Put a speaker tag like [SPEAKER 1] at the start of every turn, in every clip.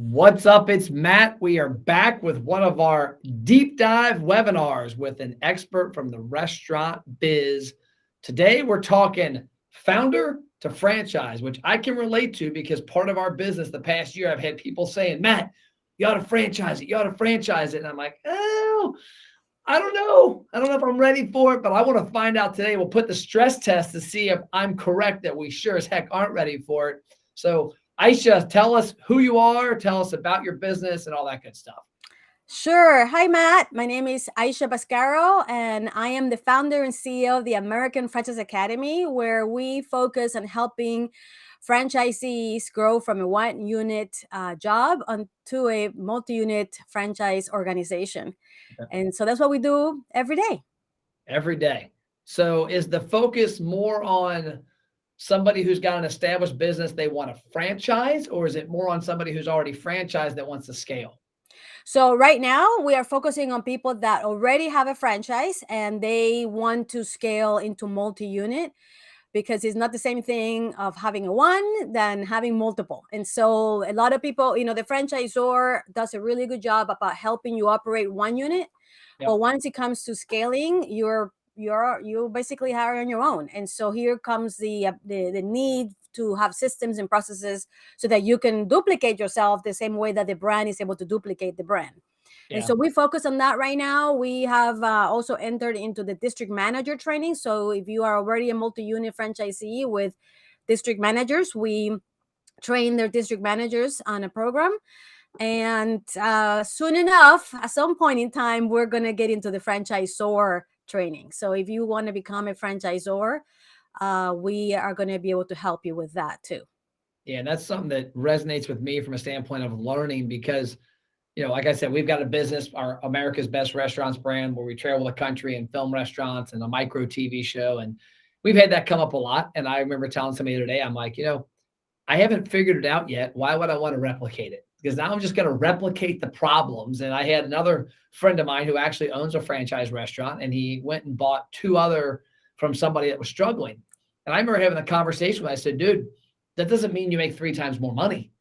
[SPEAKER 1] What's up? It's Matt. We are back with one of our deep dive webinars with an expert from the restaurant biz. Today, we're talking founder to franchise, which I can relate to because part of our business the past year, I've had people saying, Matt, you ought to franchise it. You ought to franchise it. And I'm like, oh, I don't know. I don't know if I'm ready for it, but I want to find out today. We'll put the stress test to see if I'm correct that we sure as heck aren't ready for it. So Aicha, tell us who you are, tell us about your business and all that good stuff.
[SPEAKER 2] Sure. Hi, Matt. My name is Aicha Bascaro, and I am the founder and CEO of the American Franchise Academy, where we focus on helping franchisees grow from a one unit job onto a multi unit franchise organization. And so that's what we do every day.
[SPEAKER 1] Every day. So is the focus more on somebody who's got an established business they want to franchise, or is it more on somebody who's already franchised that wants to scale?
[SPEAKER 2] So right now we are focusing on people that already have a franchise and they want to scale into multi-unit, because it's not the same thing of having a one than having multiple. And so a lot of people, the franchisor does a really good job about helping you operate one unit.
[SPEAKER 1] Yep.
[SPEAKER 2] But once it comes to scaling, you basically are on your own. And so here comes the need to have systems and processes so that you can duplicate yourself the same way that the brand is able to duplicate the brand.
[SPEAKER 1] Yeah.
[SPEAKER 2] And so we focus on that right now. We have also entered into the district manager training. So if you are already a multi-unit franchisee with district managers, we train their district managers on a program. And soon enough, at some point in time, we're going to get into the franchisor training. So if you want to become a franchisor, we are going to be able to help you with that too.
[SPEAKER 1] Yeah, and that's something that resonates with me from a standpoint of learning because, like I said, we've got a business, our America's Best Restaurants brand, where we travel the country and film restaurants and a micro TV show. And we've had that come up a lot. And I remember telling somebody the other day, I'm like, I haven't figured it out yet. Why would I want to replicate it? Because now I'm just going to replicate the problems. And I had another friend of mine who actually owns a franchise restaurant, and he went and bought two other from somebody that was struggling. And I remember having a conversation where I said, dude, that doesn't mean you make 3 times more money.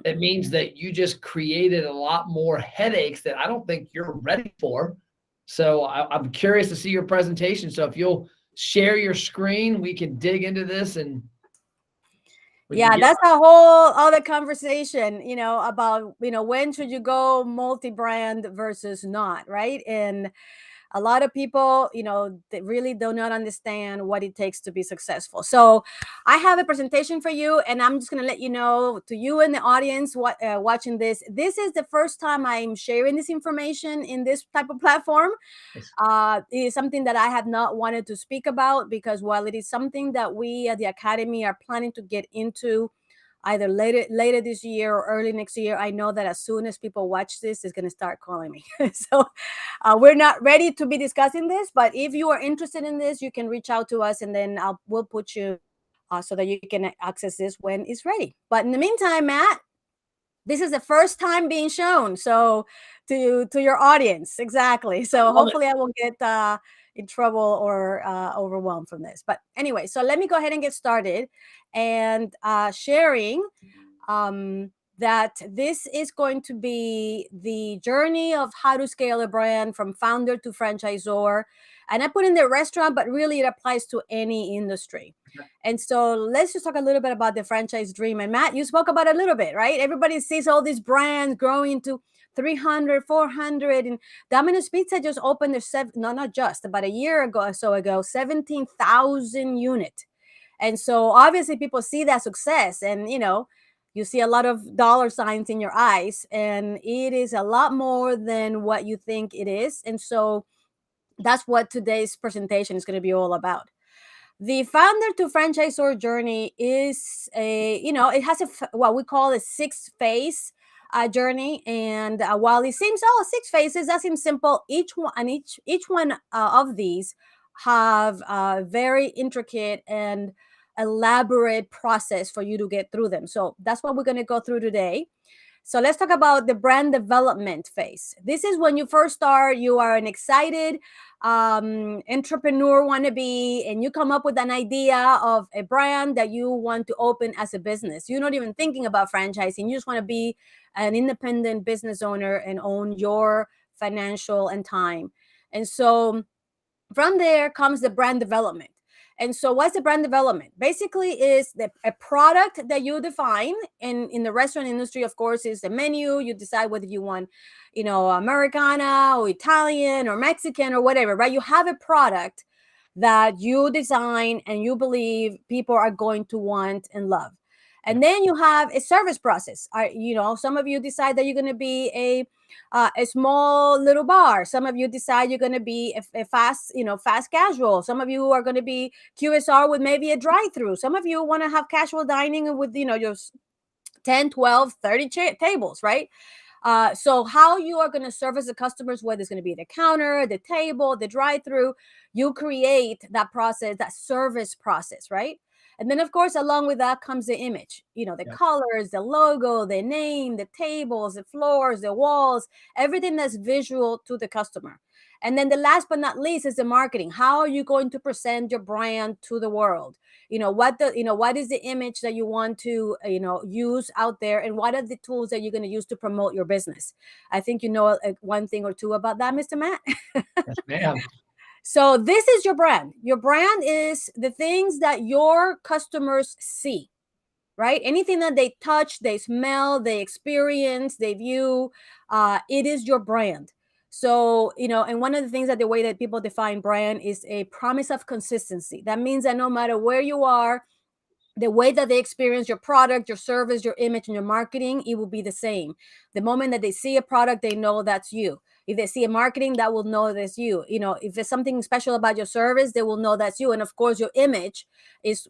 [SPEAKER 1] It means that you just created a lot more headaches that I don't think you're ready for. So I'm curious to see your presentation. So if you'll share your screen, we can dig into this and
[SPEAKER 2] that's a whole other conversation, about, when should you go multi-brand versus not, right? And a lot of people, they really do not understand what it takes to be successful. So I have a presentation for you, and I'm just going to let you know, to you and the audience watching this is the first time I'm sharing this information in this type of platform. It is something that I have not wanted to speak about, because while it is something that we at the Academy are planning to get into either later this year or early next year, I know that as soon as people watch this, it's going to start calling me. So we're not ready to be discussing this, but if you are interested in this, you can reach out to us, and then we'll put you so that you can access this when it's ready. But in the meantime, Matt, this is the first time being shown, so to your audience. Exactly. So hopefully I won't get in trouble or overwhelmed from this. But anyway, so let me go ahead and get started and sharing that this is going to be the journey of how to scale a brand from founder to franchisor. And I put in the restaurant, but really it applies to any industry. Okay. And so let's just talk a little bit about the franchise dream. And Matt, you spoke about it a little bit, right? Everybody sees all these brands growing to 300, 400. And Domino's Pizza just opened their not just, about a year ago or so ago, 17,000 unit. And so obviously people see that success, and, you see a lot of dollar signs in your eyes, and it is a lot more than what you think it is. And so that's what today's presentation is going to be all about. The founder to franchisor journey is it has what we call a 6-phase journey. And while it seems 6 phases, that seems simple. Each one of these have a very intricate and elaborate process for you to get through them. So that's what we're going to go through today. So let's talk about the brand development phase. This is when you first start. You are an excited entrepreneur wannabe, and you come up with an idea of a brand that you want to open as a business. You're not even thinking about franchising. You just want to be an independent business owner and own your financial and time. And so from there comes the brand development. And so what's the brand development? Basically is a product that you define in the restaurant industry. Of course, is the menu. You decide whether you want, Americana or Italian or Mexican or whatever, right? You have a product that you design and you believe people are going to want and love. And then you have a service process. Some of you decide that you're going to be a small little bar. Some of you decide you're going to be a fast casual. Some of you are going to be QSR with maybe a drive-through. Some of you want to have casual dining with, your 10, 12, 30 tables, right? So how you are going to service the customers, whether it's going to be the counter, the table, the drive-through, you create that process, that service process, right? And then, of course, along with that comes the image, the colors, the logo, the name, the tables, the floors, the walls, everything that's visual to the customer. And then the last but not least is the marketing. How are you going to present your brand to the world? What is the image that you want to, use out there, and what are the tools that you're going to use to promote your business? I think one thing or two about that, Mr. Matt.
[SPEAKER 1] Yes, ma'am.
[SPEAKER 2] So this is your brand. Your brand is the things that your customers see, right? Anything that they touch, they smell, they experience, they view, it is your brand. So, and one of the things that the way that people define brand is a promise of consistency. That means that no matter where you are, the way that they experience your product, your service, your image, and your marketing, it will be the same. The moment that they see a product, they know that's you. If they see a marketing, that will know that's you. If there's something special about your service, they will know that's you. And of course, your image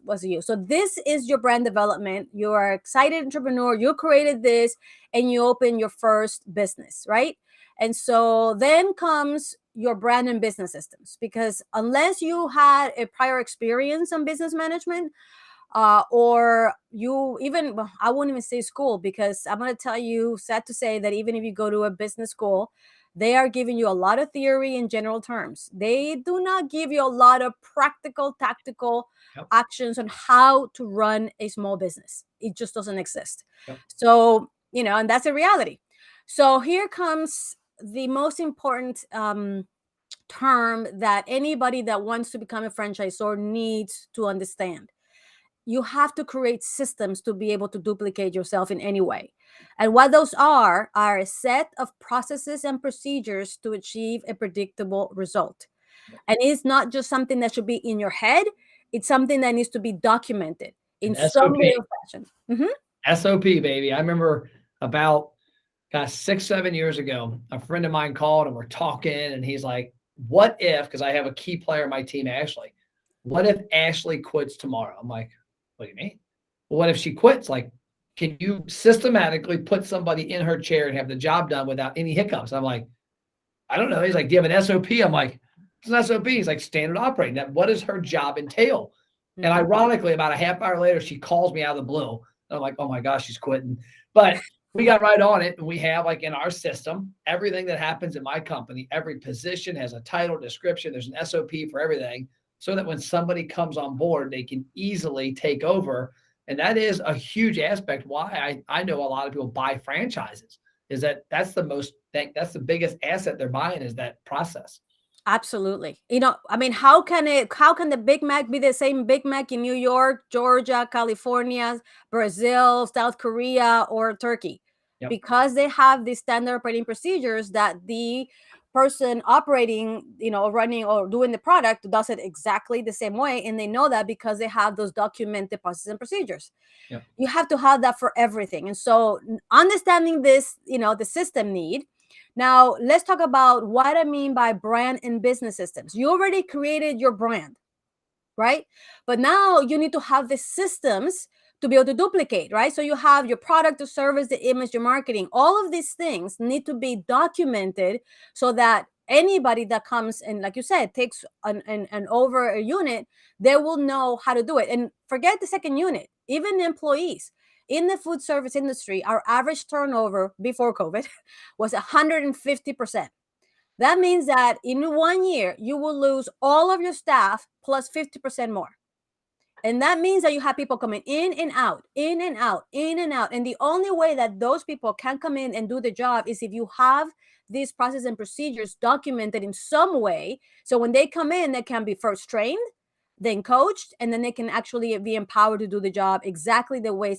[SPEAKER 2] was you. So this is your brand development. You are an excited entrepreneur. You created this and you open your first business, right? And so then comes your brand and business systems, because unless you had a prior experience on business management, or you even, well, I won't even say school, because I'm going to tell you, sad to say, that even if you go to a business school, they are giving you a lot of theory in general terms. They do not give you a lot of practical, tactical actions on how to run a small business. It just doesn't exist. So, and that's a reality. So here comes the most important term that anybody that wants to become a franchisor needs to understand. You have to create systems to be able to duplicate yourself in any way. And what those are a set of processes and procedures to achieve a predictable result. And it's not just something that should be in your head. It's something that needs to be documented in some way or fashion.
[SPEAKER 1] SOP, baby. I remember about 6, 7 years ago, a friend of mine called and we're talking, and he's like, what if, because I have a key player in my team, Ashley, what if Ashley quits tomorrow? I'm like, what do you mean? Well, what if she quits? Like, can you systematically put somebody in her chair and have the job done without any hiccups? I'm like, I don't know. He's like, do you have an SOP? I'm like, it's an SOP. He's like, standard operating. That, what does her job entail? And ironically, about a half hour later, she calls me out of the blue. And I'm like, oh my gosh, she's quitting. But we got right on it. And we have, like, in our system, everything that happens in my company, every position has a title, description. There's an SOP for everything, so that when somebody comes on board, they can easily take over. And that is a huge aspect why I know a lot of people buy franchises, is that's the biggest asset they're buying, is that process.
[SPEAKER 2] Absolutely. I mean, how can the Big Mac be the same Big Mac in New York, Georgia, California, Brazil, South Korea, or Turkey? Because they have these standard operating procedures that the person operating, running or doing the product does it exactly the same way. And they know that because they have those documented processes and procedures. You have to have that for everything. And so understanding this, the system need. Now, let's talk about what I mean by brand and business systems. You already created your brand, right? But now you need to have the systems to be able to duplicate, right? So you have your product, the service, the image, your marketing. All of these things need to be documented so that anybody that comes and, like you said, takes an over a unit, they will know how to do it. And forget the second unit, even employees. In the food service industry, our average turnover before COVID was 150%. That means that in 1 year, you will lose all of your staff plus 50% more. And that means that you have people coming in and out, in and out, in and out. And the only way that those people can come in and do the job is if you have these processes and procedures documented in some way. So when they come in, they can be first trained, then coached, and then they can actually be empowered to do the job exactly the way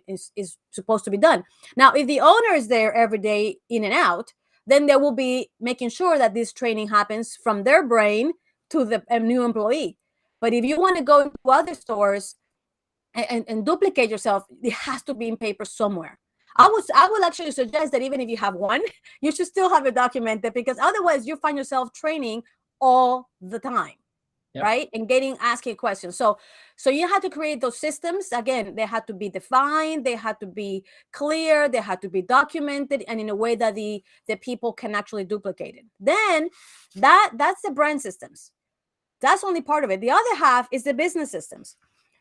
[SPEAKER 2] is supposed to be done. Now, if the owner is there every day in and out, then they will be making sure that this training happens from their brain to the new employee. But if you want to go into other stores and duplicate yourself, it has to be in paper somewhere. I would actually suggest that even if you have one, you should still have it documented, because otherwise you find yourself training all the time. Yep. Right? And asking questions. So you had to create those systems. Again, they had to be defined, they had to be clear, they had to be documented, and in a way that the people can actually duplicate it. Then that's the brand systems. That's only part of it. The other half is the business systems.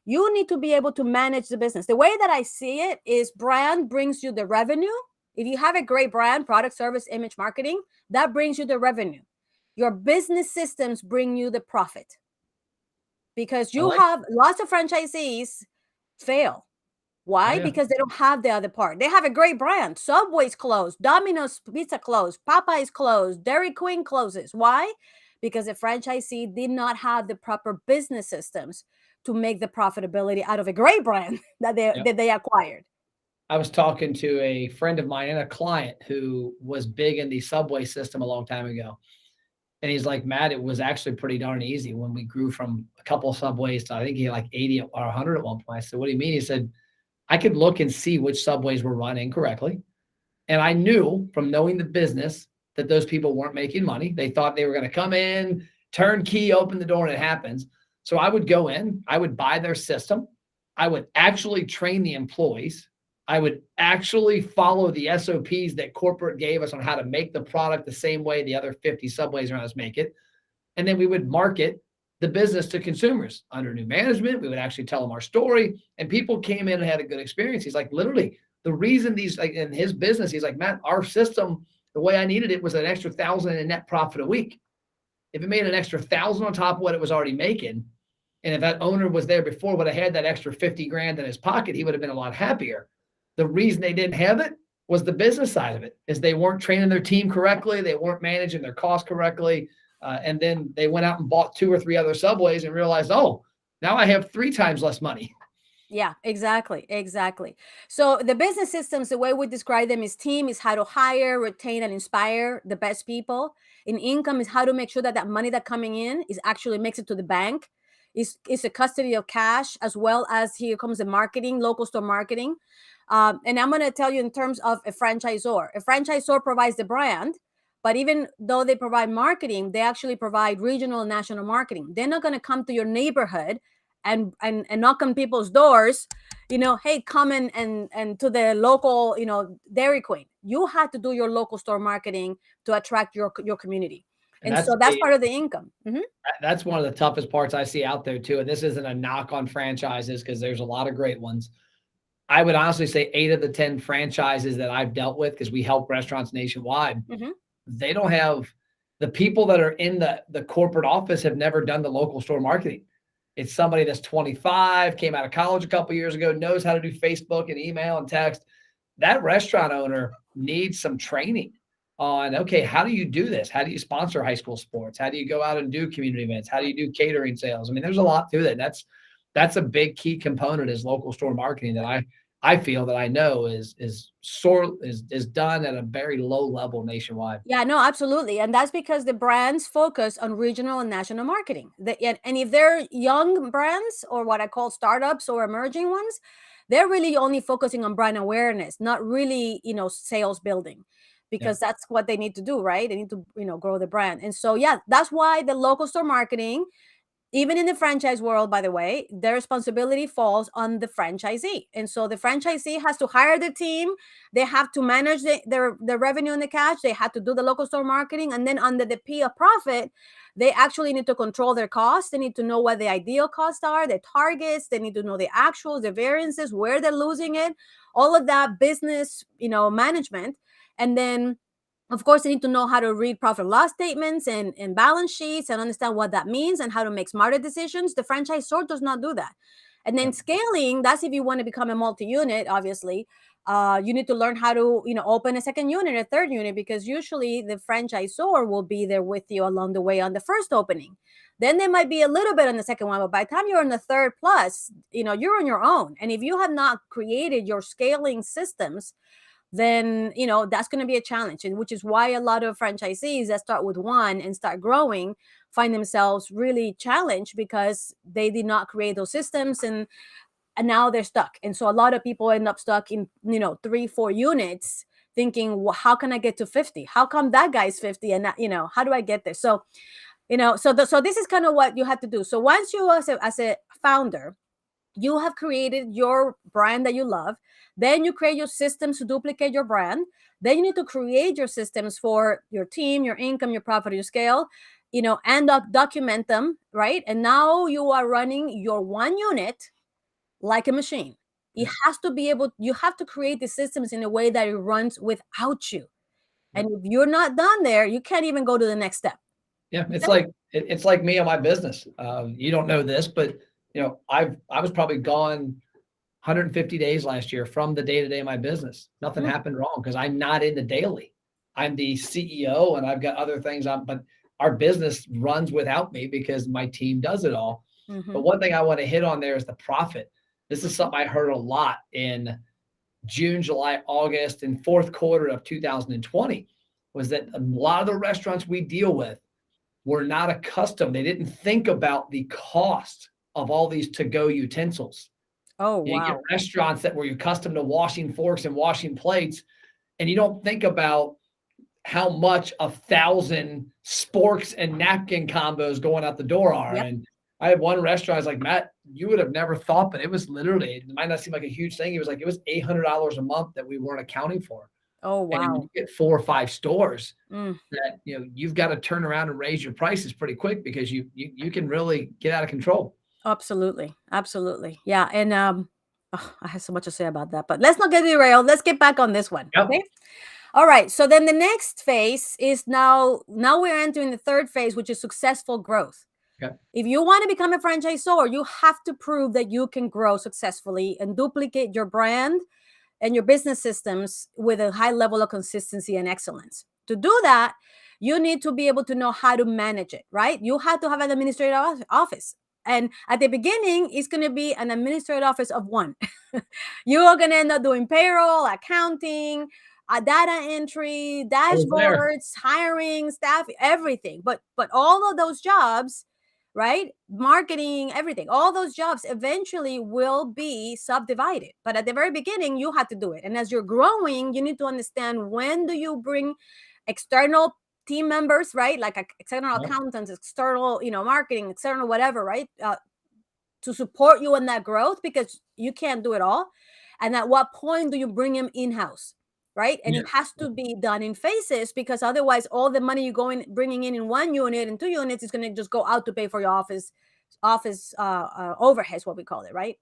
[SPEAKER 2] You need to be able to manage the business. The way that I see it is brand brings you the revenue. If you have a great brand, product, service, image, marketing, that brings you the revenue. Your business systems bring you the profit, because you have lots of franchisees fail. Why? Yeah. Because they don't have the other part. They have a great brand. Subway's closed. Domino's Pizza closed. Popeye's closed. Dairy Queen closes. Why? Because the franchisee did not have the proper business systems to make the profitability out of a great brand that they acquired.
[SPEAKER 1] I was talking to a friend of mine and a client who was big in the Subway system a long time ago. And he's like, Matt, it was actually pretty darn easy when we grew from a couple of Subways to, I think he had like 80 or 100 at one point. I said, what do you mean? He said, I could look and see which Subways were run incorrectly. And I knew from knowing the business that those people weren't making money. They thought they were going to come in, turn key, open the door, and it happens. So I would go in, I would buy their system. I would actually train the employees. I would actually follow the SOPs that corporate gave us on how to make the product the same way the other 50 Subways around us make it. And then we would market the business to consumers under new management. We would actually tell them our story, and people came in and had a good experience. He's like, literally, the reason like in his business, he's like, Matt, our system, the way I needed it was an extra 1,000 in net profit a week. If it made an extra 1,000 on top of what it was already making, and if that owner was there before, would have had that extra 50 grand in his pocket, he would have been a lot happier. The reason they didn't have it was the business side of it, is they weren't training their team correctly. They weren't managing their costs correctly. And then they went out and bought 2 or 3 other Subways and realized, oh, now I have 3 times less money.
[SPEAKER 2] Yeah, exactly. So the business systems, the way we describe them is team is how to hire, retain, and inspire the best people. In income is how to make sure that that money that coming in is actually makes it to the bank. Is a custody of cash, as well as here comes the marketing, local store marketing. And I'm going to tell you in terms of a franchisor. A franchisor provides the brand, but even though they provide marketing, they actually provide regional and national marketing. They're not going to come to your neighborhood and knock on people's doors, hey, come and to the local, Dairy Queen. You have to do your local store marketing to attract your community. And so that's part of the income. Mm-hmm.
[SPEAKER 1] That's one of the toughest parts I see out there too. And this isn't a knock on franchises, because there's a lot of great ones. I would honestly say 8 of the 10 franchises that I've dealt with, because we help restaurants nationwide, mm-hmm. They don't have the people that are in the corporate office have never done the local store marketing. It's somebody that's 25, came out of college a couple of years ago, knows how to do Facebook and email and text. That restaurant owner needs some training on, okay, how do you do this? How do you sponsor high school sports? How do you go out and do community events? How do you do catering sales? I mean, there's a lot to that. That's a big key component, is local store marketing, that I feel that I know is done at a very low level nationwide.
[SPEAKER 2] Yeah, no, absolutely. And that's because the brands focus on regional and national marketing. And if they're young brands, or what I call startups or emerging ones, they're really only focusing on brand awareness, not really, sales building, because that's what they need to do, right? They need to, grow the brand. And so, yeah, that's why the local store marketing even in the franchise world, by the way, their responsibility falls on the franchisee. And so the franchisee has to hire the team. They have to manage their revenue and the cash. They have to do the local store marketing. And then under the P of profit, they actually need to control their costs. They need to know what the ideal costs are, their targets. They need to know the actuals, the variances, where they're losing it, all of that business, management. And then of course, they need to know how to read profit and loss statements and balance sheets and understand what that means and how to make smarter decisions. The franchisor does not do that. And then scaling, that's if you want to become a multi-unit, obviously. You need to learn how to, open a second unit, a third unit, because usually the franchisor will be there with you along the way on the first opening. Then there might be a little bit on the second one, but by the time you're on the third plus, you're on your own. And if you have not created your scaling systems, then that's going to be a challenge, and which is why a lot of franchisees that start with one and start growing find themselves really challenged because they did not create those systems, and now they're stuck. And so a lot of people end up stuck in 3-4 units thinking, well, how can I get to 50? How come that guy's 50 and not, how do I get there? So so this is kind of what you have to do. So once you as a founder, you have created your brand that you love. Then you create your systems to duplicate your brand. Then you need to create your systems for your team, your income, your profit, your scale, and document them, right? And now you are running your one unit like a machine. It has to be able, you have to create the systems in a way that it runs without you. And if you're not done there, you can't even go to the next step.
[SPEAKER 1] Yeah, it's like me and my business. You don't know this, but I was probably gone 150 days last year from the day-to-day of my business. Nothing happened wrong because I'm not in the daily. I'm the CEO and I've got other things on, but our business runs without me because my team does it all. But one thing I want to hit on there is the profit. This is something I heard a lot in June, July, August, and fourth quarter of 2020, was that a lot of the restaurants we deal with were not accustomed. They didn't think about the cost of all these to-go utensils.
[SPEAKER 2] Oh,
[SPEAKER 1] You get
[SPEAKER 2] wow.
[SPEAKER 1] restaurants that were accustomed to washing forks and washing plates, and you don't think about how much 1,000 sporks and napkin combos going out the door are.
[SPEAKER 2] Yep.
[SPEAKER 1] And I had one restaurant, I was like, Matt, you would have never thought, but it was literally, it might not seem like a huge thing. It was $800 a month that we weren't accounting for.
[SPEAKER 2] Oh,
[SPEAKER 1] And when
[SPEAKER 2] wow.
[SPEAKER 1] you get 4 or 5 stores that, you've got to turn around and raise your prices pretty quick because you can really get out of control.
[SPEAKER 2] Absolutely. Absolutely. Yeah. And I have so much to say about that, but let's not get derailed. Let's get back on this one.
[SPEAKER 1] Yep.
[SPEAKER 2] Okay. All right. So then the next phase is now we're entering the third phase, which is successful growth.
[SPEAKER 1] Okay.
[SPEAKER 2] If you want to become a franchisor, you have to prove that you can grow successfully and duplicate your brand and your business systems with a high level of consistency and excellence. To do that, you need to be able to know how to manage it, right? You have to have an administrative office. And at the beginning, it's going to be an administrative office of one. You are going to end up doing payroll, accounting, data entry, dashboards, hiring, staff, everything. But all of those jobs, right? Marketing, everything, all those jobs eventually will be subdivided. But at the very beginning, you have to do it. And as you're growing, you need to understand, when do you bring external team members, right? Like external accountants, external, marketing, external whatever, right? To support you in that growth, because you can't do it all. And at what point do you bring them in-house, right? And it has to be done in phases, because otherwise all the money you're bringing in one unit and 2 units is going to just go out to pay for your office overheads, what we call it, right?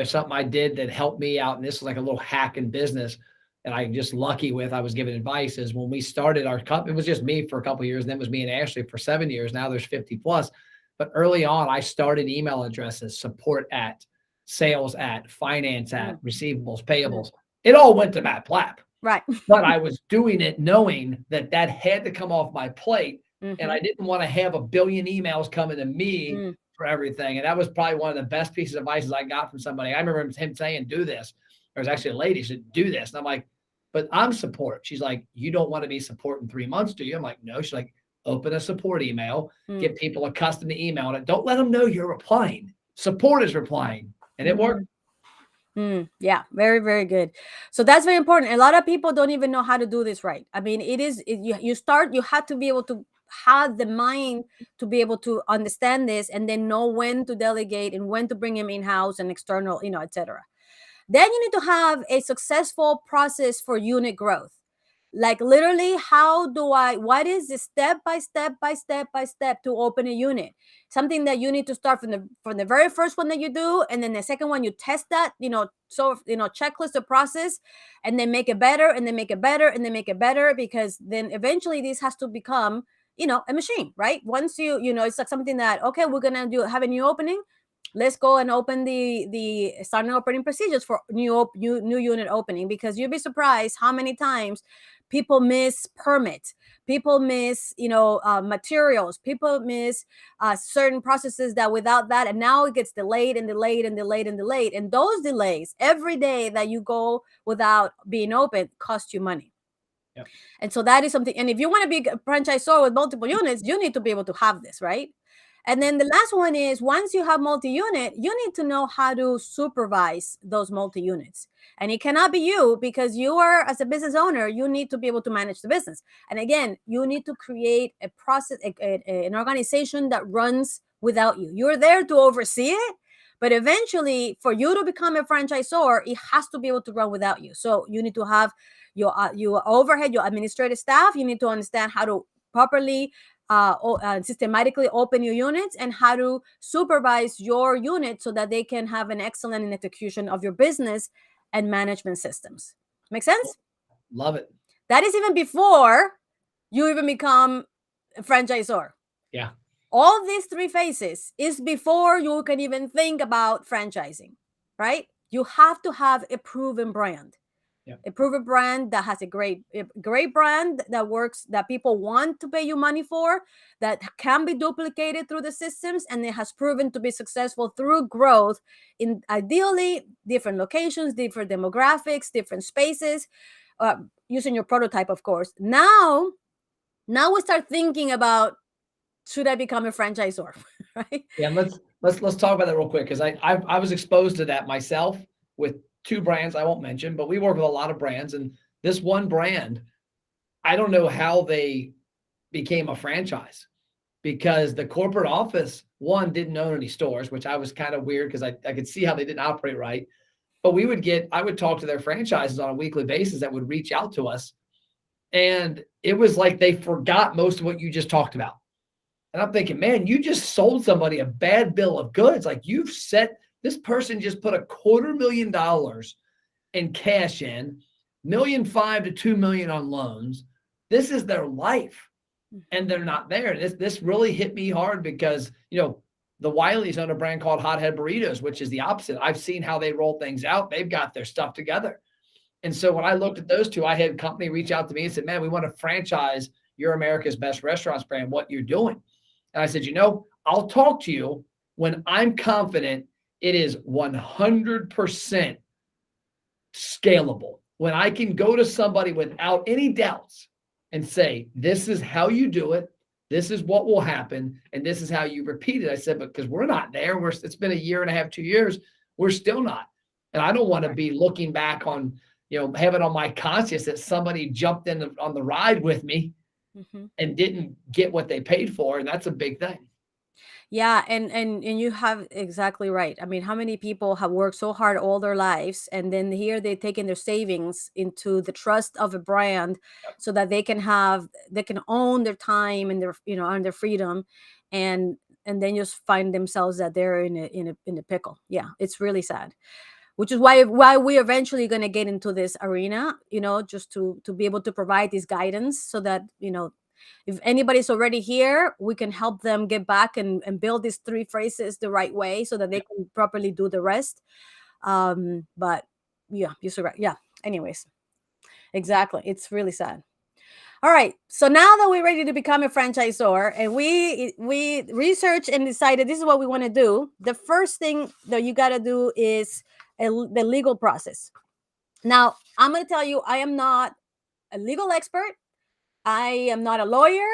[SPEAKER 1] Something I did that helped me out, and this is like a little hack in business, and I'm just lucky with, I was given advice, is when we started our company, it was just me for a couple of years, and then it was me and Ashley for 7 years. Now there's 50 plus. But early on, I started email addresses, support at, sales at, finance at, receivables, payables. It all went to Matt Plapp.
[SPEAKER 2] Right.
[SPEAKER 1] But I was doing it knowing that had to come off my plate. And I didn't want to have a billion emails coming to me for everything. And that was probably one of the best pieces of advice I got from somebody. I remember him saying, do this. There was actually a lady, she said, do this. And I'm like, but I'm support. She's like, you don't want to be support in 3 months, do you? I'm like, no. She's like, open a support email, get people accustomed to emailing it. Don't let them know you're replying. Support is replying. And it worked.
[SPEAKER 2] Yeah, very, very good. So that's very important. A lot of people don't even know how to do this right. I mean, you have to be able to have the mind to be able to understand this and then know when to delegate and when to bring him in-house and external, etc. Then you need to have a successful process for unit growth. Like literally, what is the step by step to open a unit? Something that you need to start from the very first one that you do, and then the second one you test that, checklist the process, and then make it better, and then make it better, and then make it better, because then eventually this has to become, a machine, right? Once it's like something that, okay, we're gonna have a new opening. Let's go and open the standard operating procedures for new unit opening, because you'll be surprised how many times people miss permits, people miss materials, people miss certain processes that without that, and now it gets delayed and delayed and delayed and delayed, and those delays every day that you go without being open cost you money.
[SPEAKER 1] Yep.
[SPEAKER 2] And so that is something, and if you want to be a franchisor with multiple units, you need to be able to have this, right? And then the last one is, once you have multi-unit, you need to know how to supervise those multi-units. And it cannot be you, because you are, as a business owner, you need to be able to manage the business. And again, you need to create a process, an organization that runs without you. You're there to oversee it, but eventually, for you to become a franchisor, it has to be able to run without you. So you need to have your overhead, your administrative staff. You need to understand how to properly systematically open your units, and how to supervise your unit so that they can have an excellent execution of your business and management systems. Make sense?
[SPEAKER 1] Love it.
[SPEAKER 2] That is even before you even become a franchisor.
[SPEAKER 1] Yeah.
[SPEAKER 2] All these three phases is before you can even think about franchising, right? You have to have a proven brand. Yeah. A proven brand that has a great brand that works, that people want to pay you money for, that can be duplicated through the systems, and it has proven to be successful through growth in ideally different locations, different demographics, different spaces, using your prototype, of course. Now we start thinking about, should I become a franchisor? Right?
[SPEAKER 1] Yeah, let's talk about that real quick, because I was exposed to that myself with two brands I won't mention, but we work with a lot of brands, and this one brand, I don't know how they became a franchise, because the corporate office, one, didn't own any stores, which I was kind of weird, because I could see how they didn't operate right. But I would talk to their franchises on a weekly basis that would reach out to us, and it was like they forgot most of what you just talked about. And I'm thinking, man, you just sold somebody a bad bill of goods. Like, this person just put $250,000 in cash in, $1.5 million to $2 million on loans. This is their life, and they're not there. This really hit me hard, because the Wileys own a brand called Hothead Burritos, which is the opposite. I've seen how they roll things out. They've got their stuff together. And so when I looked at those two, I had a company reach out to me and said, man, we want to franchise your America's Best Restaurants brand, what you're doing. And I said, I'll talk to you when I'm confident it is 100% scalable. When I can go to somebody without any doubts and say, this is how you do it, this is what will happen, and this is how you repeat it. I said, because we're not there. It's been 1.5 years, 2 years. We're still not. And I don't want to be looking back on, have it on my conscience that somebody jumped in on the ride with me and didn't get what they paid for. And that's a big thing.
[SPEAKER 2] Yeah, and you have exactly right. I mean, how many people have worked so hard all their lives, and then here they're taking their savings into the trust of a brand, so that they can own their time and their and their freedom, and then just find themselves that they're in a pickle. Yeah, it's really sad. Which is why we're eventually going to get into this arena, just to be able to provide this guidance, so that if anybody's already here, we can help them get back and build these three phrases the right way, so that they can properly do the rest. But yeah, you're right. Yeah. Anyways, exactly. It's really sad. All right. So now that we're ready to become a franchisor, and we researched and decided this is what we want to do, the first thing that you got to do is the legal process. Now, I'm going to tell you, I am not a legal expert. I am not a lawyer,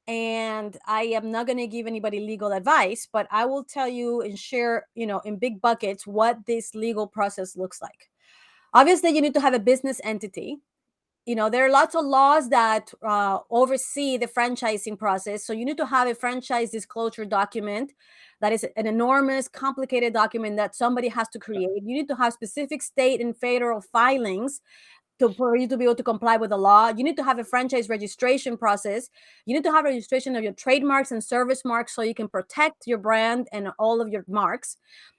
[SPEAKER 2] and I am not going to give anybody legal advice, but I will tell you and share, in big buckets, what this legal process looks like. Obviously, you need to have a business entity. there are lots of laws that oversee the franchising process. So you need to have a franchise disclosure document that is an enormous, complicated document that somebody has to create. You need to have specific state and federal filings for you to be able to comply with the law. You need to have a franchise registration process. You need to have registration of your trademarks and service marks so you can protect your brand and all of your marks.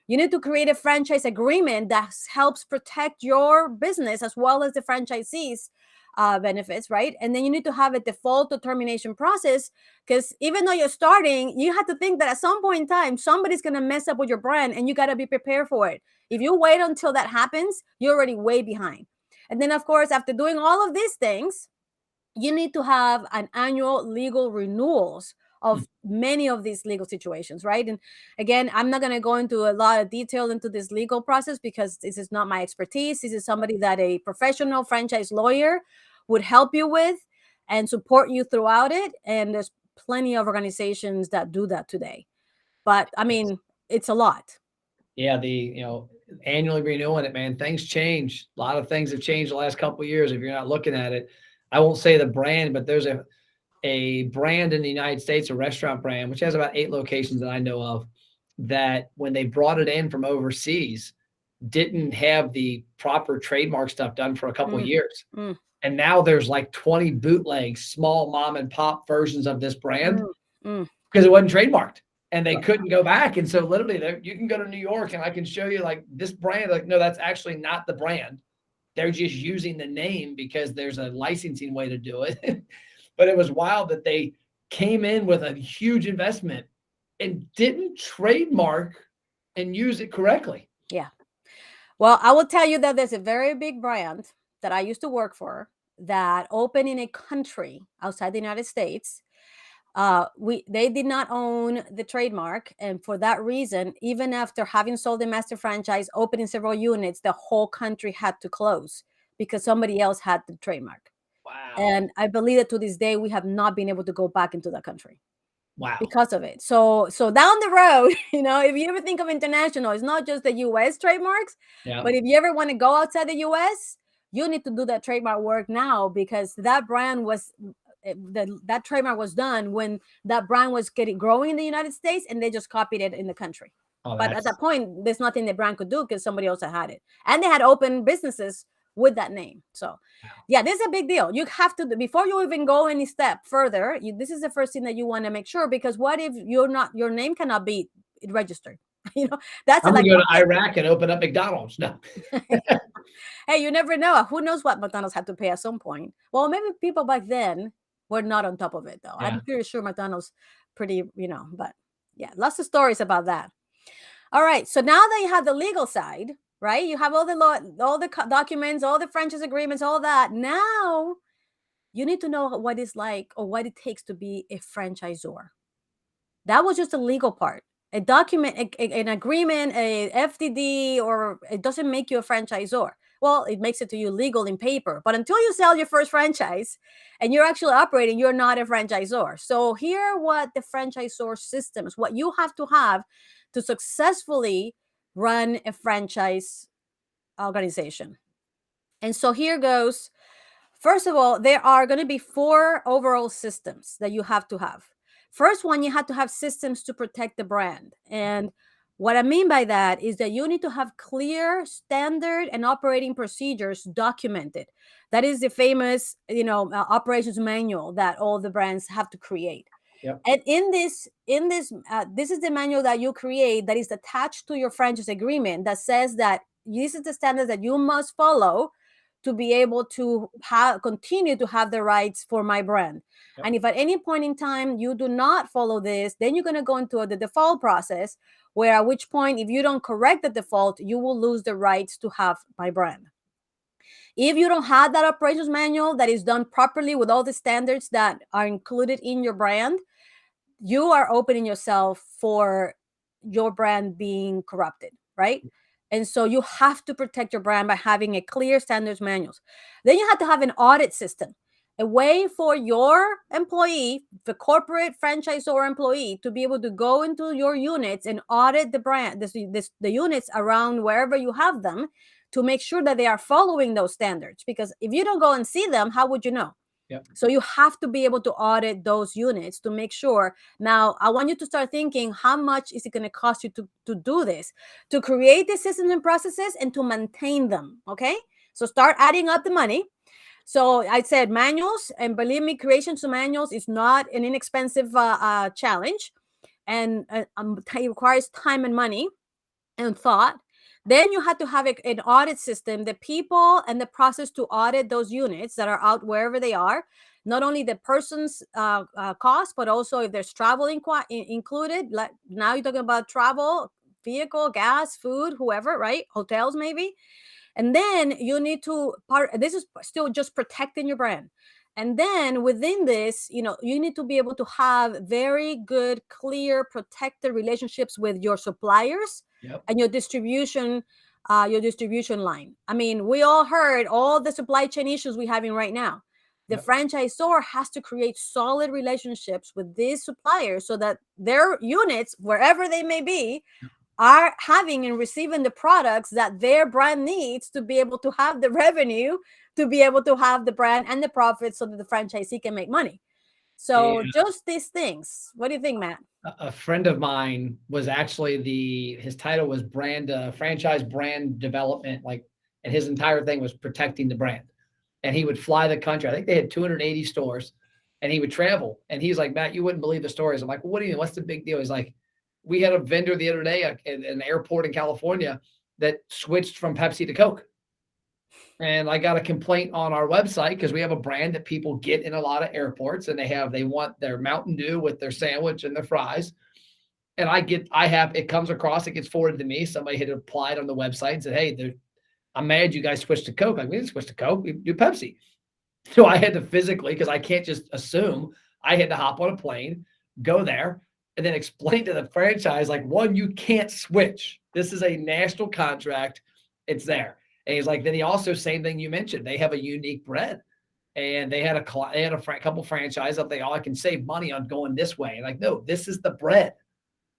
[SPEAKER 2] You need to create a franchise agreement that helps protect your business as well as the franchisees' benefits, right? And then you need to have a default determination process, because even though you're starting, you have to think that at some point in time, somebody's going to mess up with your brand and you got to be prepared for it. If you wait until that happens, you're already way behind. And then, of course, after doing all of these things, you need to have an annual legal renewals of many of these legal situations, right? And again, I'm not going to go into a lot of detail into this legal process because this is not my expertise. This is somebody that a professional franchise lawyer would help you with and support you throughout it. And there's plenty of organizations that do that today. But I mean, it's a lot.
[SPEAKER 1] Yeah, annually renewing it, man. Things change. A lot of things have changed the last couple of years. If you're not looking at it, I won't say the brand, but there's a brand in the United States, a restaurant brand, which has about 8 locations that I know of, that when they brought it in from overseas, didn't have the proper trademark stuff done for a couple of years. And now there's like 20 bootlegs, small mom and pop versions of this brand because it wasn't trademarked and they couldn't go back. And so literally you can go to New York and I can show you like this brand, like, no, that's actually not the brand. They're just using the name because there's a licensing way to do it. But it was wild that they came in with a huge investment and didn't trademark and use it correctly.
[SPEAKER 2] Yeah. Well, I will tell you that there's a very big brand that I used to work for that opened in a country outside the United States. They did not own the trademark, and for that reason, even after having sold the master franchise, opening several units, the whole country had to close because somebody else had the trademark.
[SPEAKER 1] Wow.
[SPEAKER 2] And I believe that to this day we have not been able to go back into that country.
[SPEAKER 1] Wow.
[SPEAKER 2] Because of it. So down the road, if you ever think of international, it's not just the US trademarks, but if you ever want to go outside the US, you need to do that trademark work now, because that brand was that trademark was done when that brand was growing in the United States, and they just copied it in the country. But at that point, there's nothing the brand could do because somebody else had it, and they had open businesses with that name. So yeah, this is a big deal. You have to, before you even go any step further, this is the first thing that you want to make sure, because what if your name cannot be registered? That's
[SPEAKER 1] I'm gonna go to Iraq and open up McDonald's. No.
[SPEAKER 2] Hey, you never know. Who knows what McDonald's had to pay at some point? Well, maybe people back then were not on top of it, though. I'm pretty sure McDonald's pretty, but yeah, lots of stories about that. All right. So now that you have the legal side, right? You have all the law, all the documents, all the franchise agreements, all that. Now you need to know what it's like or what it takes to be a franchisor. That was just the legal part. A document, an agreement, a FDD, or it doesn't make you a franchisor. Well, it makes it to you legal in paper, but until you sell your first franchise and you're actually operating, you're not a franchisor. So here are what the franchisor systems, what you have to successfully run a franchise organization. And so here goes. First of all, there are going to be 4 overall systems that you have to have. First one, you have to have systems to protect the brand. And what I mean by that is that you need to have clear standard and operating procedures documented. That is the famous, operations manual that all the brands have to create.
[SPEAKER 1] Yep.
[SPEAKER 2] And this is the manual that you create that is attached to your franchise agreement that says that this is the standard that you must follow to be able to continue to have the rights for my brand. Yep. And if at any point in time you do not follow this, then you're going to go into the default process, where at which point, if you don't correct the default, you will lose the rights to have my brand. If you don't have that operations manual that is done properly with all the standards that are included in your brand, you are opening yourself for your brand being corrupted, right? And so you have to protect your brand by having a clear standards manuals. Then you have to have an audit system, a way for your employee, the corporate franchisor employee, to be able to go into your units and audit the brand, the units around wherever you have them, to make sure that they are following those standards. Because if you don't go and see them, how would you know?
[SPEAKER 1] Yep.
[SPEAKER 2] So you have to be able to audit those units to make sure. Now, I want you to start thinking, how much is it going to cost you to do this, to create the systems and processes and to maintain them? Okay. So start adding up the money. So I said manuals, and believe me, creation of manuals is not an inexpensive challenge, and it requires time and money and thought. Then you have to have an audit system, the people and the process to audit those units that are out wherever they are. Not only the person's cost, but also if there's travel included. Like now you're talking about travel, vehicle, gas, food, whoever, right? Hotels maybe. And then you need to this is still just protecting your brand. And then within this, you need to be able to have very good, clear, protected relationships with your suppliers.
[SPEAKER 1] Yep.
[SPEAKER 2] And your distribution line. I mean, we all heard all the supply chain issues we're having right now. The
[SPEAKER 1] Yep.
[SPEAKER 2] franchisor has to create solid relationships with these suppliers so that their units, wherever they may be, are having and receiving the products that their brand needs to be able to have the revenue, to be able to have the brand and the profit so that the franchisee can make money. So just these things. What do you think, Matt?
[SPEAKER 1] A friend of mine was actually his title was franchise brand development, and his entire thing was protecting the brand. And he would fly the country. I think they had 280 stores, and he would travel. And he's like, Matt, you wouldn't believe the stories. I'm like, well, what do you mean? What's the big deal? He's like, we had a vendor the other day in an airport in California that switched from Pepsi to Coke. And I got a complaint on our website because we have a brand that people get in a lot of airports, and they want their Mountain Dew with their sandwich and their fries. And it comes across, it gets forwarded to me. Somebody had applied on the website and said, hey, I'm mad you guys switched to Coke. Like, we didn't switch to Coke, we do Pepsi. So I had to physically, because I can't just assume, I had to hop on a plane, go there, and then explain to the franchise, like, one, you can't switch. This is a national contract. It's there. And he's like, then he also, same thing you mentioned, they have a unique bread. And they had a couple franchises up. I can save money on going this way. And like, no, this is the bread.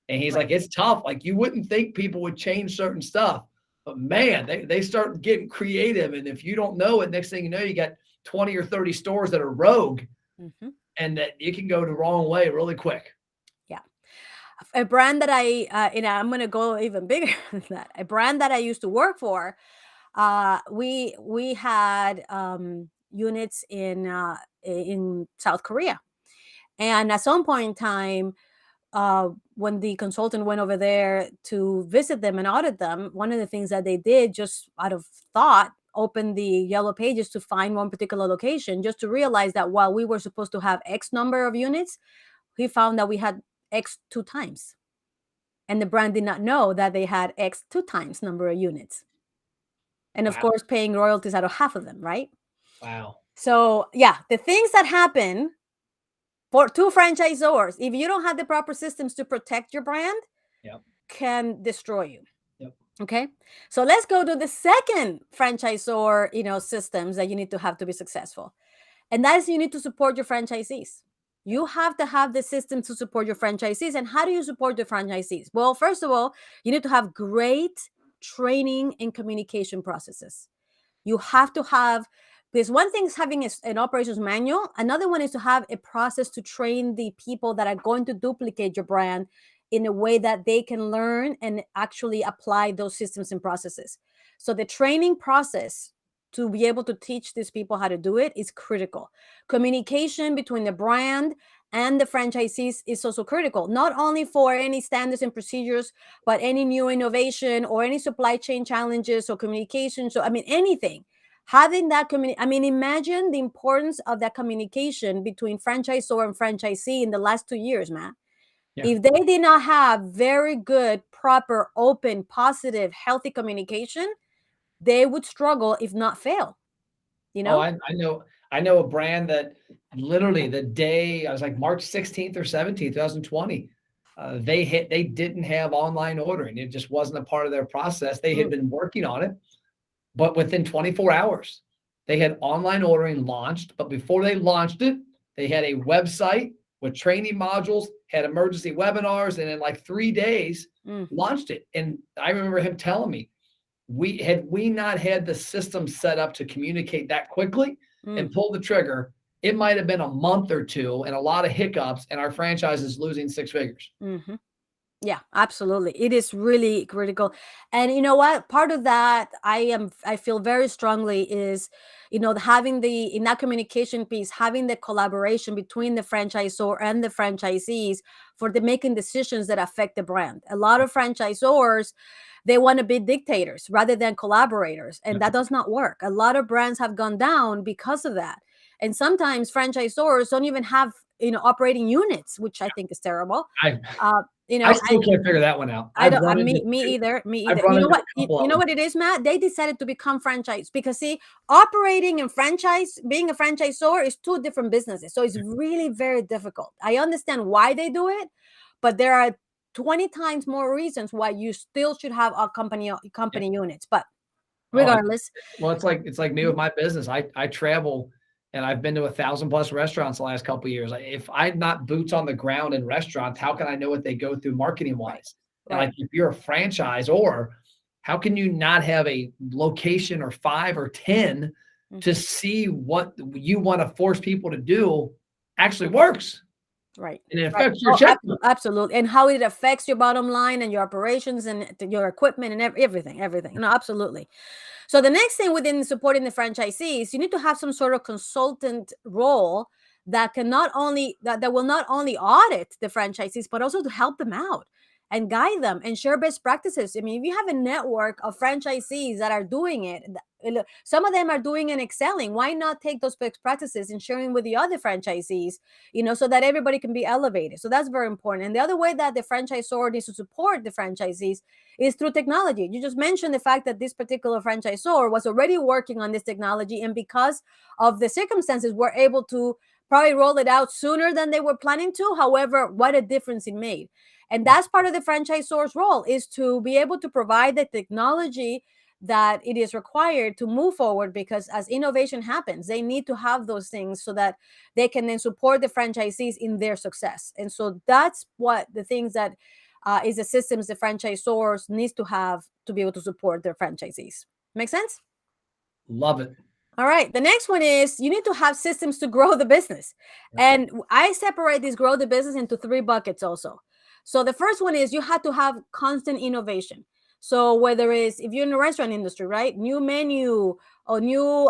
[SPEAKER 1] And he's like, it's tough. Like, you wouldn't think people would change certain stuff. But man, they start getting creative. And if you don't know it, next thing you know, you got 20 or 30 stores that are rogue. Mm-hmm. And that you can go the wrong way really quick.
[SPEAKER 2] Yeah. A brand that I'm going to go even bigger than that. A brand that I used to work for, we had units in South Korea. And at some point in time, when the consultant went over there to visit them and audit them, one of the things that they did, just out of thought, opened the yellow pages to find one particular location, just to realize that while we were supposed to have X number of units, he found that we had X 2 times. And the brand did not know that they had X 2 times number of units. And of course, paying royalties out of half of them, right?
[SPEAKER 1] Wow.
[SPEAKER 2] So yeah, the things that happen for two franchisors, if you don't have the proper systems to protect your brand, can destroy you.
[SPEAKER 1] Yep.
[SPEAKER 2] Okay. So let's go to the second franchisor, systems that you need to have to be successful. And that is, you need to support your franchisees. You have to have the system to support your franchisees. And how do you support your franchisees? Well, first of all, you need to have great training and communication processes. You have to have, because one thing is having an operations manual. Another one is to have a process to train the people that are going to duplicate your brand in a way that they can learn and actually apply those systems and processes. So the training process to be able to teach these people how to do it is critical. Communication between the brand and the franchisees is also critical, not only for any standards and procedures, but any new innovation or any supply chain challenges or communication. So, anything. Having that imagine the importance of that communication between franchisor and franchisee in the last 2 years, Matt. Yeah. If they did not have very good, proper, open, positive, healthy communication, they would struggle, if not fail.
[SPEAKER 1] Oh, I know a brand that literally the day, I was like March 16th or 17th, 2020, they didn't have online ordering. It just wasn't a part of their process. They had been working on it, but within 24 hours, they had online ordering launched. But before they launched it, they had a website with training modules, had emergency webinars, and in like 3 days, launched it. And I remember him telling me, we not had the system set up to communicate that quickly and pull the trigger, it might have been a month or two and a lot of hiccups, and our franchise is losing 6 figures.
[SPEAKER 2] Mm-hmm. Yeah, absolutely. It is really critical. And you know what? Part of that I feel very strongly is, having in that communication piece, having the collaboration between the franchisor and the franchisees for the making decisions that affect the brand. A lot of franchisors, they want to be dictators rather than collaborators, and that does not work. A lot of brands have gone down because of that. And sometimes franchisors don't even have, operating units, which I think is terrible.
[SPEAKER 1] I
[SPEAKER 2] Uh,
[SPEAKER 1] I still can't figure that one out.
[SPEAKER 2] I don't. Me either. Me
[SPEAKER 1] I've
[SPEAKER 2] either.
[SPEAKER 1] run
[SPEAKER 2] You know
[SPEAKER 1] into
[SPEAKER 2] what?
[SPEAKER 1] a couple
[SPEAKER 2] You
[SPEAKER 1] of
[SPEAKER 2] know
[SPEAKER 1] them.
[SPEAKER 2] what it is, Matt? They decided to become franchise because, see, operating and being a franchisor is two different businesses. So it's really very difficult. I understand why they do it, but there are 20 times more reasons why you still should have a company
[SPEAKER 1] Yeah.
[SPEAKER 2] units. But
[SPEAKER 1] Oh,
[SPEAKER 2] regardless,
[SPEAKER 1] well, it's like me with my business. I travel and I've been to 1,000+ restaurants the last couple of years. If I'm not boots on the ground in restaurants, how can I know what they go through marketing wise? And
[SPEAKER 2] right.
[SPEAKER 1] like if you're a franchise, or how can you not have a location or 5 or 10 to see what you want to force people to do actually works
[SPEAKER 2] Right.
[SPEAKER 1] and it
[SPEAKER 2] Right.
[SPEAKER 1] affects your
[SPEAKER 2] Oh,
[SPEAKER 1] checkbook?
[SPEAKER 2] absolutely. And how it affects your bottom line and your operations and your equipment and everything, everything. No, absolutely. So the next thing within supporting the franchisees, you need to have some sort of consultant role that can not only that will not only audit the franchisees, but also to help them out and guide them and share best practices. I mean, if you have a network of franchisees that are doing it, some of them are doing and excelling. Why not take those best practices and sharing with the other franchisees, so that everybody can be elevated? So that's very important. And the other way that the franchisor needs to support the franchisees is through technology. You just mentioned the fact that this particular franchisor was already working on this technology, and because of the circumstances, were able to probably roll it out sooner than they were planning to. However, what a difference it made. And that's part of the franchisor's role, is to be able to provide the technology that it is required to move forward, because as innovation happens, they need to have those things so that they can then support the franchisees in their success. And so that's what the things that is the systems the franchisors needs to have to be able to support their franchisees. Make sense?
[SPEAKER 1] Love it.
[SPEAKER 2] All right. The next one is you need to have systems to grow the business. And I separate this grow the business into 3 buckets also. So the first one is you have to have constant innovation. So whether it's, if you're in the restaurant industry, right, new menu or new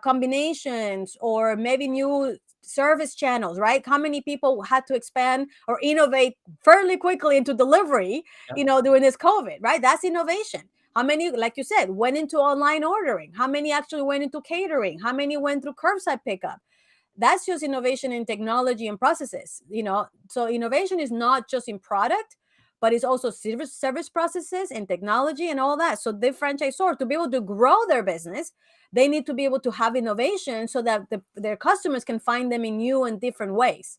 [SPEAKER 2] combinations, or maybe new service channels, right? How many people had to expand or innovate fairly quickly into delivery, during this COVID, right? That's innovation. How many, like you said, went into online ordering? How many actually went into catering? How many went through curbside pickup? That's just innovation in technology and processes. So innovation is not just in product, but it's also service processes and technology and all that. So the franchisor, to be able to grow their business, they need to be able to have innovation so that their customers can find them in new and different ways.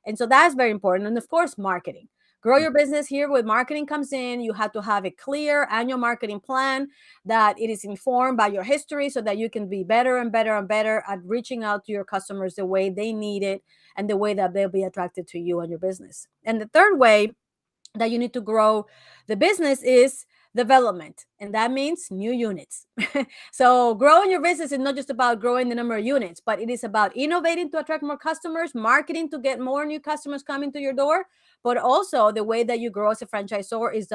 [SPEAKER 2] And so that's very important. And of course, marketing. Grow your business. Here with marketing comes in, you have to have a clear annual marketing plan that it is informed by your history, so that you can be better and better and better at reaching out to your customers the way they need it and the way that they'll be attracted to you and your business. And the third way that you need to grow the business is development, and that means new units. So growing your business is not just about growing the number of units, but it is about innovating to attract more customers, marketing to get more new customers coming to your door, but also the way that you grow as a franchisor is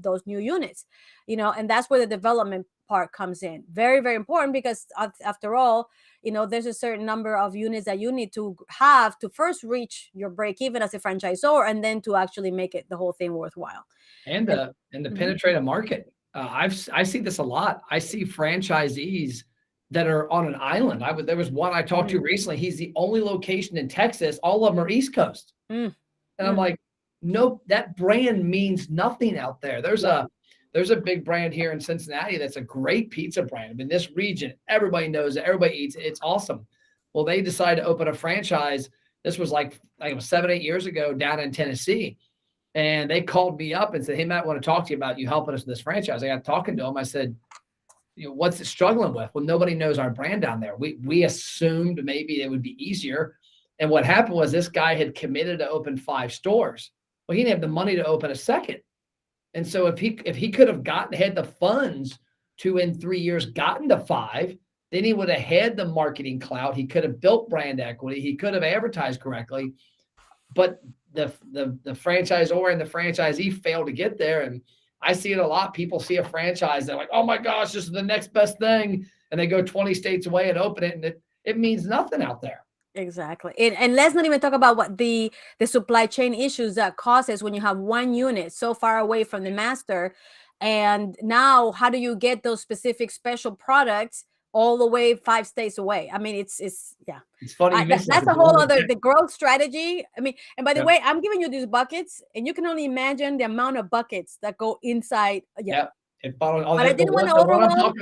[SPEAKER 2] those new units, and that's where the development part comes in. Very, very important, because after all, there's a certain number of units that you need to have to first reach your break even as a franchisor, and then to actually make it the whole thing worthwhile.
[SPEAKER 1] And to penetrate a market. I see this a lot. I see franchisees that are on an island. There was one I talked to recently. He's the only location in Texas. All of them are East Coast. And I'm like, nope, that brand means nothing out there. There's a big brand here in Cincinnati that's a great pizza brand. In this region, everybody knows it. Everybody eats it. It's awesome. Well, they decided to open a franchise. This was like it was 7-8 years ago down in Tennessee. And they called me up and said, hey, Matt, I want to talk to you about you helping us with this franchise. I got talking to them. I said, what's it struggling with? Well, nobody knows our brand down there. We assumed maybe it would be easier. And what happened was this guy had committed to open 5 stores. Well, he didn't have the money to open a second. And so if he could have had the funds 2 and 3 years gotten to 5, then he would have had the marketing clout. He could have built brand equity. He could have advertised correctly. But the franchisor and the franchisee fail to get there. And I see it a lot. People see a franchise, they're like, oh my gosh, this is the next best thing. And they go 20 states away and open it, and it means nothing out there.
[SPEAKER 2] Exactly. And let's not even talk about what the supply chain issues that causes when you have one unit so far away from the master. And now how do you get those specific special products all the way 5 states away? I mean, it's yeah.
[SPEAKER 1] It's funny.
[SPEAKER 2] That's a whole other, the growth strategy. I mean, and by the way, I'm giving you these buckets, and you can only imagine the amount of buckets that go inside. Yeah. But I didn't want to overwhelm.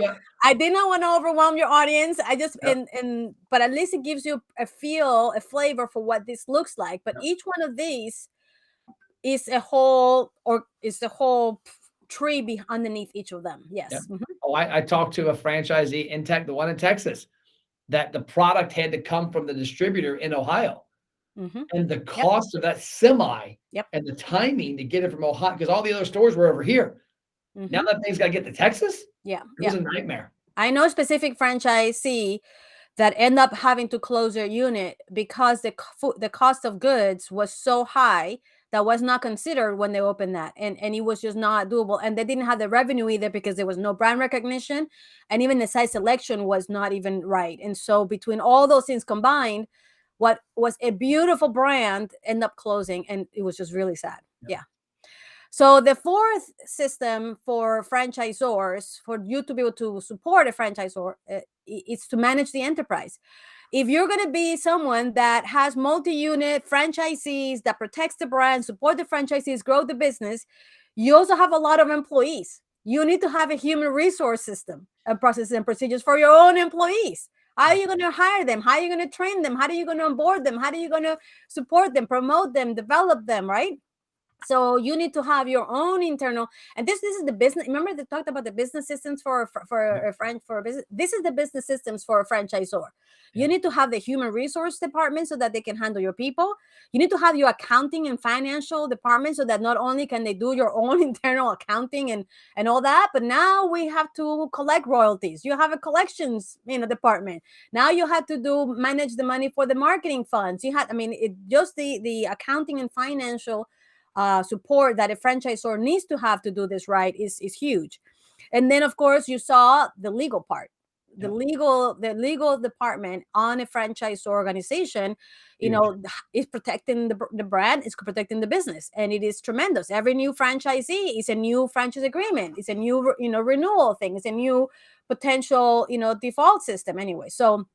[SPEAKER 2] I did not want to overwhelm your audience. I just but at least it gives you a flavor for what this looks like. But each one of these is a whole tree underneath each of them. Yes.
[SPEAKER 1] Mm-hmm. Oh, I talked to a franchisee in the one in Texas, that the product had to come from the distributor in Ohio. Mm-hmm. And the cost of that semi and the timing to get it from Ohio, because all the other stores were over here. Mm-hmm. Now that thing's got to get to Texas. It was a nightmare.
[SPEAKER 2] I know a specific franchisee that end up having to close their unit because the cost of goods was so high that was not considered when they opened that. And it was just not doable. And they didn't have the revenue either because there was no brand recognition. And even the size selection was not even right. And so between all those things combined, what was a beautiful brand ended up closing. And it was just really sad. Yeah. So the fourth system for franchisors, for you to be able to support a franchisor, is to manage the enterprise. If you're going to be someone that has multi-unit franchisees, that protects the brand, support the franchisees, grow the business, you also have a lot of employees. You need to have a human resource system and processes and procedures for your own employees. How are you going to hire them? How are you going to train them? How are you going to onboard them? How are you going to support them, promote them, develop them, right? So you need to have your own internal, and this is the business. Remember they talked about the business systems for a business. This is the business systems for a franchisor. You need to have the human resource department so that they can handle your people. You need to have your accounting and financial department so that not only can they do your own internal accounting and all that, but now we have to collect royalties. You have a collections department. Now you have to manage the money for the marketing funds. Just the accounting and financial support that a franchisor needs to have to do this right is huge. And then of course you saw the legal part, the legal department on a franchise organization, is protecting the brand, is protecting the business, and it is tremendous. Every new franchisee is a new franchise agreement, it's a new renewal thing, it's a new potential default system anyway. So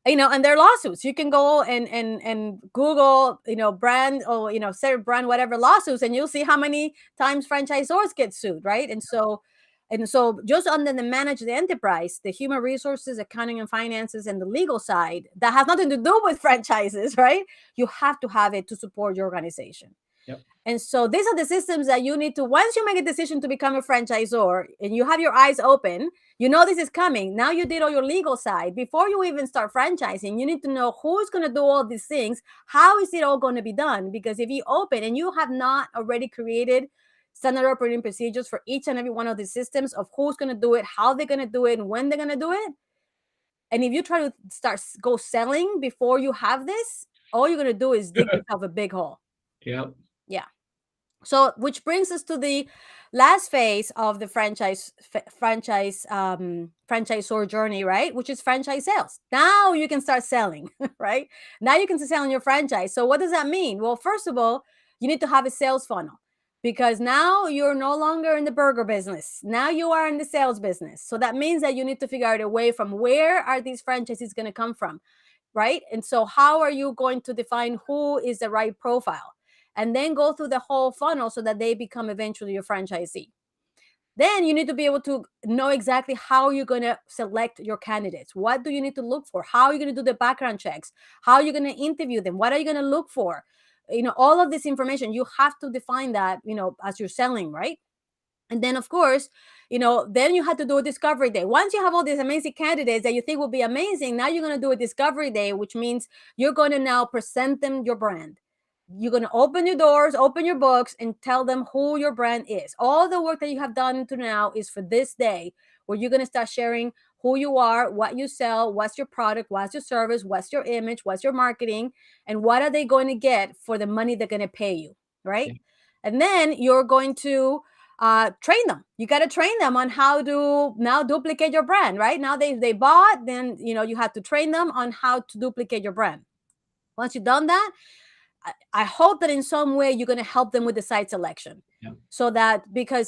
[SPEAKER 2] and there are lawsuits. You can go and Google, brand or, say brand, whatever lawsuits, and you'll see how many times franchisors get sued, right? And so just under the manage the enterprise, the human resources, accounting and finances, and the legal side, that has nothing to do with franchises, right? You have to have it to support your organization.
[SPEAKER 1] Yep.
[SPEAKER 2] And so these are the systems that you need to, once you make a decision to become a franchisor and you have your eyes open, this is coming. Now you did all your legal side. Before you even start franchising, you need to know who's going to do all these things. How is it all going to be done? Because if you open and you have not already created standard operating procedures for each and every one of these systems of who's going to do it, how they're going to do it, and when they're going to do it, and if you try to go selling before you have this, all you're going to do is dig yourself a big hole.
[SPEAKER 1] Yep.
[SPEAKER 2] Yeah. So, which brings us to the last phase of the franchisor journey, right? Which is franchise sales. Now you can start selling, right? Now you can start selling your franchise. So what does that mean? Well, first of all, you need to have a sales funnel, because now you're no longer in the burger business. Now you are in the sales business. So that means that you need to figure out a way from where are these franchises going to come from, right? And so how are you going to define who is the right profile? And then go through the whole funnel so that they become eventually your franchisee. Then you need to be able to know exactly how you're going to select your candidates. What do you need to look for? How are you going to do the background checks? How are you going to interview them? What are you going to look for? All of this information, you have to define that, as you're selling, right? And then, of course, then you have to do a discovery day. Once you have all these amazing candidates that you think will be amazing, now you're going to do a discovery day, which means you're going to now present them your brand. You're going to open your doors, open your books, and tell them who your brand is. All the work that you have done to now is for this day, where you're going to start sharing who you are, what you sell, what's your product, what's your service, what's your image, what's your marketing, and what are they going to get for the money they're going to pay you, right?
[SPEAKER 1] Yeah.
[SPEAKER 2] And then you're going to train them. You got to train them on how to now duplicate your brand, right? Now they bought, then you have to train them on how to duplicate your brand. Once you've done that, I hope that in some way you're going to help them with the site selection.
[SPEAKER 1] Yeah.
[SPEAKER 2] So that,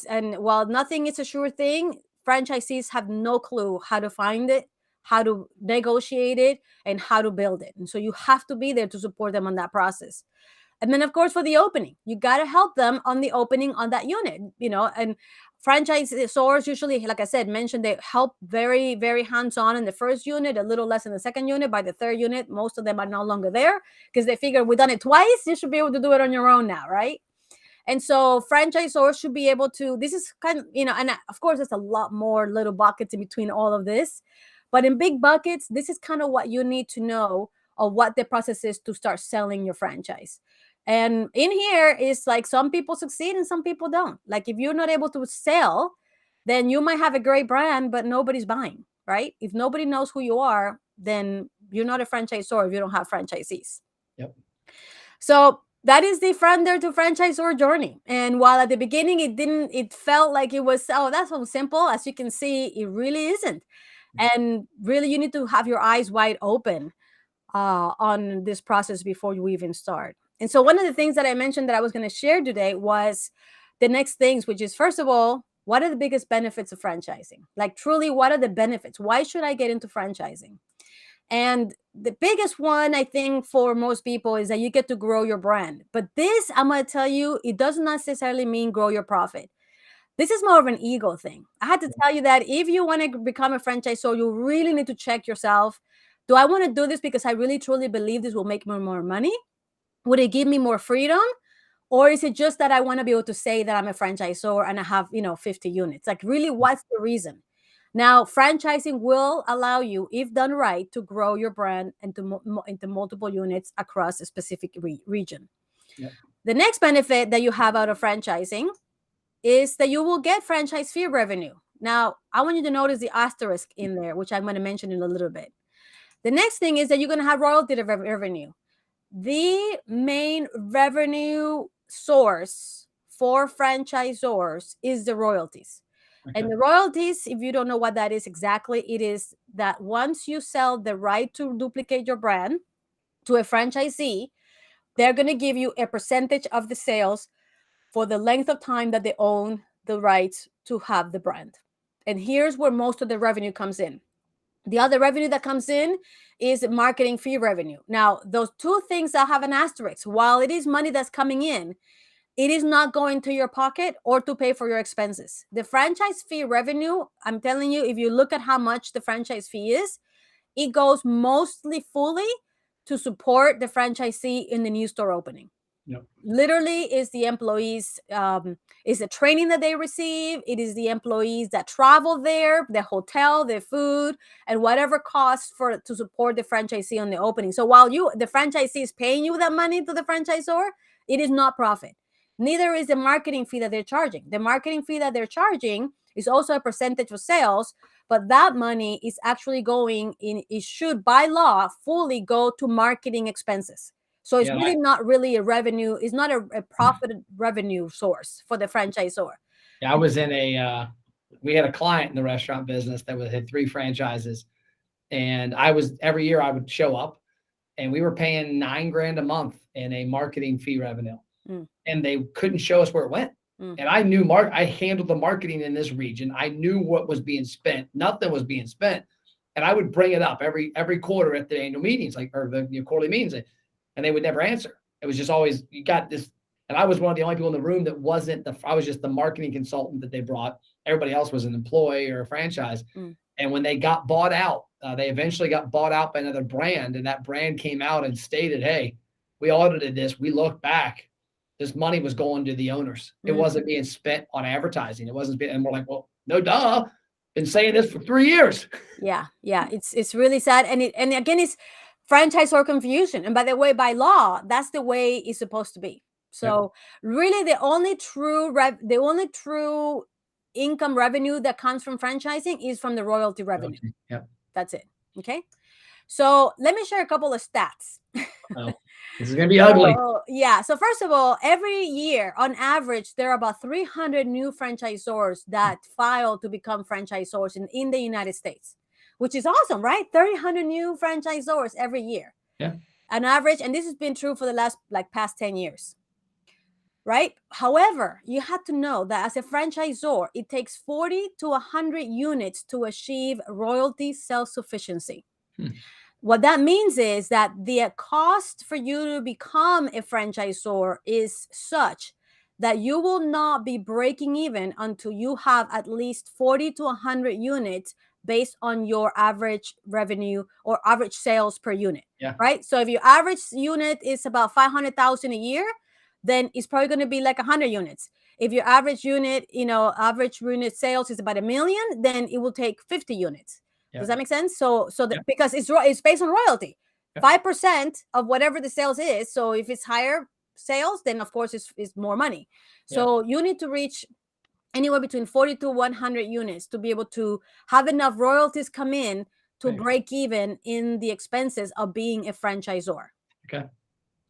[SPEAKER 2] and while nothing is a sure thing, franchisees have no clue how to find it, how to negotiate it, and how to build it. And so you have to be there to support them on that process. And then, of course, for the opening, you got to help them on the opening on that unit, and franchisors usually, like I said, mentioned they help very, very hands-on in the first unit, a little less in the second unit. By the third unit, most of them are no longer there because they figure we've done it twice. You should be able to do it on your own now, right? And so franchisors should be able to, this is kind of, and of course, there's a lot more little buckets in between all of this. But in big buckets, this is kind of what you need to know of what the process is to start selling your franchise. And in here is like some people succeed and some people don't. Like if you're not able to sell, then you might have a great brand, but nobody's buying, right? If nobody knows who you are, then you're not a franchisor if you don't have franchisees.
[SPEAKER 1] Yep.
[SPEAKER 2] So that is the founder to franchisor journey. And while at the beginning it felt like it was, oh, that's so simple. As you can see, it really isn't. And really, you need to have your eyes wide open on this process before you even start. And so one of the things that I mentioned that I was going to share today was the next things, which is, first of all, what are the biggest benefits of franchising? Like truly, what are the benefits? Why should I get into franchising? And the biggest one, I think, for most people is that you get to grow your brand. But this, I'm going to tell you, it doesn't necessarily mean grow your profit. This is more of an ego thing. I had to tell you that if you want to become a franchisor, you really need to check yourself. Do I want to do this because I really, truly believe this will make me more money? Would it give me more freedom? Or is it just that I want to be able to say that I'm a franchisor and I have, 50 units? Like really, what's the reason? Now, franchising will allow you, if done right, to grow your brand into multiple units across a specific region.
[SPEAKER 1] Yep.
[SPEAKER 2] The next benefit that you have out of franchising is that you will get franchise fee revenue. Now, I want you to notice the asterisk in there, which I'm going to mention in a little bit. The next thing is that you're going to have royalty revenue. The main revenue source for franchisors is the royalties. Okay. And the royalties, if you don't know what that is exactly, it is that once you sell the right to duplicate your brand to a franchisee, they're going to give you a percentage of the sales for the length of time that they own the rights to have the brand. And here's where most of the revenue comes in. The other revenue that comes in is marketing fee revenue. Now, those two things that have an asterisk, while it is money that's coming in, it is not going to your pocket or to pay for your expenses. The franchise fee revenue, I'm telling you, if you look at how much the franchise fee is, it goes mostly fully to support the franchisee in the new store opening. Yep. Literally is the employees, is the training that they receive. It is the employees that travel there, the hotel, the food, and whatever costs to support the franchisee on the opening. So while the franchisee is paying you that money to the franchisor, it is not profit. Neither is the marketing fee that they're charging. The marketing fee that they're charging is also a percentage of sales, but that money is actually going in, it should by law fully go to marketing expenses. So it's really not really a revenue. It's not a profit revenue source for the franchisor.
[SPEAKER 1] Yeah, I was in we had a client in the restaurant business that had 3 franchises. And every year I would show up and we were paying $9,000 a month in a marketing fee revenue. And they couldn't show us where it went. And I knew I handled the marketing in this region. I knew what was being spent. Nothing was being spent. And I would bring it up every quarter at the annual meetings, or the quarterly meetings. And they would never answer. It was just always, you got this. And I was one of the only people in the room that I was just the marketing consultant that they brought. Everybody else was an employee or a franchise. And when they got bought out, they eventually got bought out by another brand. And that brand came out and stated, hey, we audited this. We looked back. This money was going to the owners. It wasn't being spent on advertising. It wasn't and we're like, well, no duh. Been saying this for 3 years.
[SPEAKER 2] Yeah. It's really sad. And again, it's franchisor confusion. And by the way, by law, that's the way it's supposed to be. So really the only true income revenue that comes from franchising is from the royalty revenue.
[SPEAKER 1] Yeah.
[SPEAKER 2] That's it. Okay. So let me share a couple of stats.
[SPEAKER 1] Oh, this is going to be ugly.
[SPEAKER 2] Yeah. So first of all, every year on average, there are about 300 new franchisors that file to become franchisors in the United States, which is awesome, right? 300 new franchisors every year.
[SPEAKER 1] Yeah.
[SPEAKER 2] On average. And this has been true for the past 10 years. Right. However, you have to know that as a franchisor, it takes 40 to 100 units to achieve royalty self-sufficiency. What that means is that the cost for you to become a franchisor is such that you will not be breaking even until you have at least 40 to 100 units based on your average revenue or average sales per unit.
[SPEAKER 1] Yeah.
[SPEAKER 2] Right. So if your average unit is about 500,000 a year, then it's probably going to be like 100 units. If your average unit, average unit sales is about 1 million, then it will take 50 units. Yeah. Does that make sense? Because it's based on royalty, 5% of whatever the sales is. So if it's higher sales, then of course it's more money. So you need to reach anywhere between 40 to 100 units to be able to have enough royalties come in to break even in the expenses of being a franchisor.
[SPEAKER 1] Okay.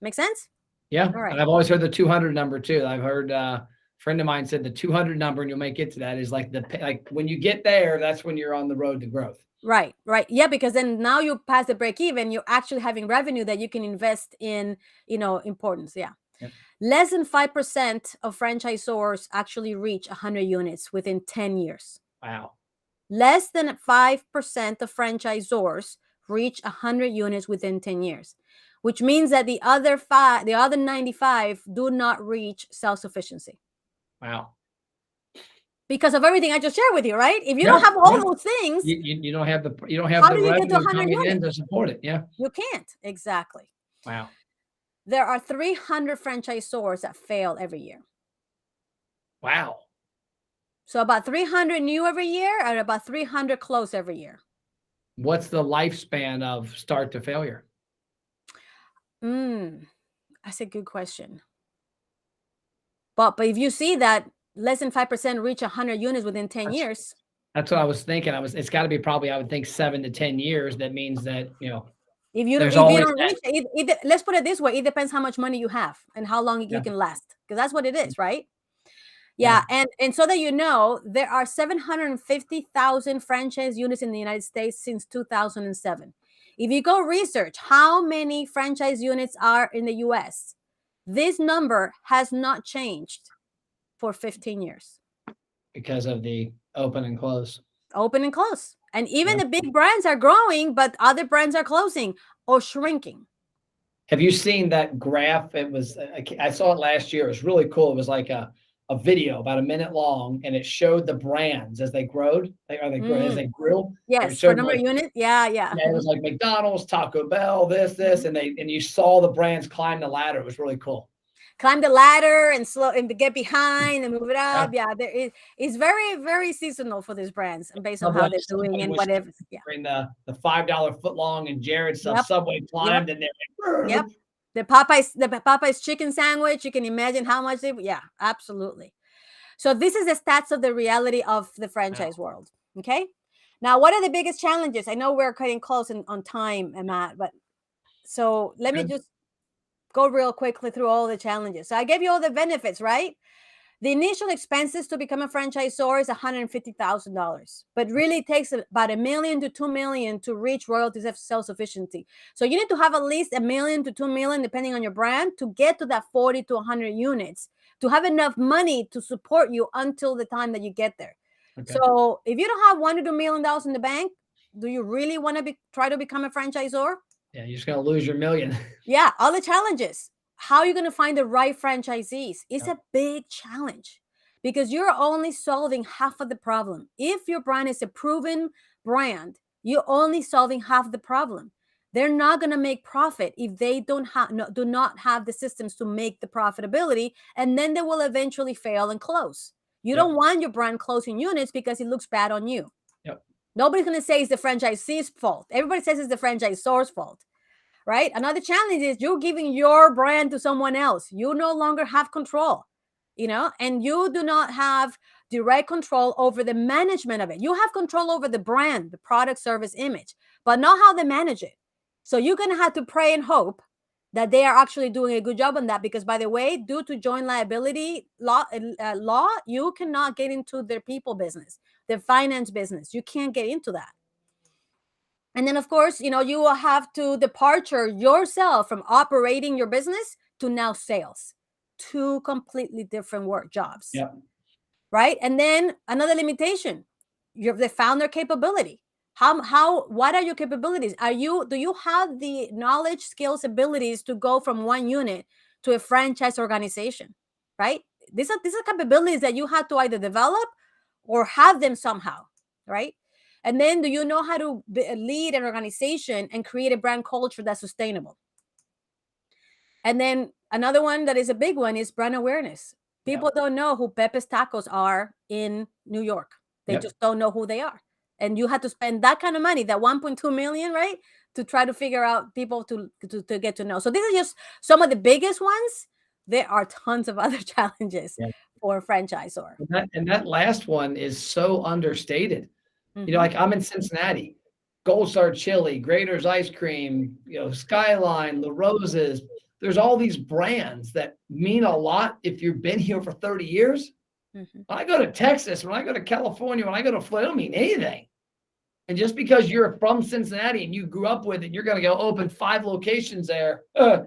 [SPEAKER 2] Make sense?
[SPEAKER 1] Yeah. Right. And I've always heard the 200 number too. I've heard a friend of mine said the 200 number, and you'll make it to that, is like when you get there, that's when you're on the road to growth.
[SPEAKER 2] Right. Yeah, because then now you pass the break even, you're actually having revenue that you can invest in, importance. Yeah. Yep. Less than 5% of franchisors actually reach 100 units within 10 years.
[SPEAKER 1] Wow.
[SPEAKER 2] Less than 5% of franchisors reach 100 units within 10 years, which means that the other 95 do not reach self-sufficiency.
[SPEAKER 1] Wow.
[SPEAKER 2] Because of everything I just shared with you, right? If you don't have all those things,
[SPEAKER 1] you don't have the
[SPEAKER 2] revenue
[SPEAKER 1] coming in to support it. Yeah.
[SPEAKER 2] You can't. Exactly.
[SPEAKER 1] Wow.
[SPEAKER 2] There are 300 franchisors that fail every year.
[SPEAKER 1] Wow.
[SPEAKER 2] So about 300 new every year and about 300 close every year.
[SPEAKER 1] What's the lifespan of start to failure?
[SPEAKER 2] That's a good question. But if you see that less than 5% reach 100 units within 10 years.
[SPEAKER 1] That's what I was thinking. It's got to be probably, I would think, 7 to 10 years. That means that,
[SPEAKER 2] if you don't reach it, let's put it this way. It depends how much money you have and how long you can last, because that's what it is, right? Yeah. And so that there are 750,000 franchise units in the United States since 2007. If you go research how many franchise units are in the US, this number has not changed for 15 years.
[SPEAKER 1] Because of the open and close.
[SPEAKER 2] Open and close. And even the big brands are growing, but other brands are closing or shrinking.
[SPEAKER 1] Have you seen that graph? I saw it last year. It was really cool. It was like a video about a minute long, and it showed the brands as they grew. As they grew.
[SPEAKER 2] Yes, for number of units. Yeah.
[SPEAKER 1] It was like McDonald's, Taco Bell, this, and you saw the brands climb the ladder. It was really cool.
[SPEAKER 2] Climb the ladder and get behind and move it up. Yeah, it's very, very seasonal for these brands and based on how they're doing and whatever. Yeah.
[SPEAKER 1] The $5 foot long and Jared's Subway climbed and they're
[SPEAKER 2] Yep. The Popeyes chicken sandwich. You can imagine how much absolutely. So this is the stats of the reality of the franchise world. Okay. Now, what are the biggest challenges? I know we're cutting close on time, Matt, but so let me just go real quickly through all the challenges. So I gave you all the benefits, right? The initial expenses to become a franchisor is $150,000, but really it takes about $1 million to $2 million to reach royalties of self-sufficiency. So you need to have at least $1 million to $2 million, depending on your brand, to get to that 40 to 100 units, to have enough money to support you until the time that you get there. Okay. So if you don't have $1 to $2 million in the bank, do you really want to try to become a franchisor?
[SPEAKER 1] Yeah, you're just going to lose your $1 million.
[SPEAKER 2] Yeah, all the challenges. How are you going to find the right franchisees? It's a big challenge because you're only solving half of the problem. If your brand is a proven brand, you're only solving half the problem. They're not going to make profit if they do not have the systems to make the profitability, and then they will eventually fail and close. You don't want your brand closing units because it looks bad on you. Nobody's going to say it's the franchisee's fault. Everybody says it's the franchisor's fault, right? Another challenge is you're giving your brand to someone else. You no longer have control, and you do not have direct control over the management of it. You have control over the brand, the product, service, image, but not how they manage it. So you're going to have to pray and hope that they are actually doing a good job on that, because, by the way, due to joint liability law, you cannot get into their people business, their finance business. You can't get into that. And then, of course, you will have to departure yourself from operating your business to now sales. Two completely different work jobs.
[SPEAKER 1] Yeah.
[SPEAKER 2] Right? And then another limitation, the founder capability. What are your capabilities? Do you have the knowledge, skills, abilities to go from one unit to a franchise organization? Right? These are capabilities that you have to either develop or have them somehow, right? And then, do you know how to lead an organization and create a brand culture that's sustainable? And then another one that is a big one is brand awareness. People don't know who Pepe's Tacos are in New York. They just don't know who they are. And you had to spend that kind of money, that 1.2 million, right, to try to figure out people to get to know. So these are just some of the biggest ones. There are tons of other challenges for a franchisor.
[SPEAKER 1] And that last one is so understated. Like I'm in Cincinnati, Gold Star Chili, Grater's Ice Cream, Skyline, La Roses. There's all these brands that mean a lot if you've been here for 30 years. When I go to Texas, when I go to California, when I go to Florida, I don't mean anything. And just because you're from Cincinnati and you grew up with it, and you're going to go open 5 locations there. I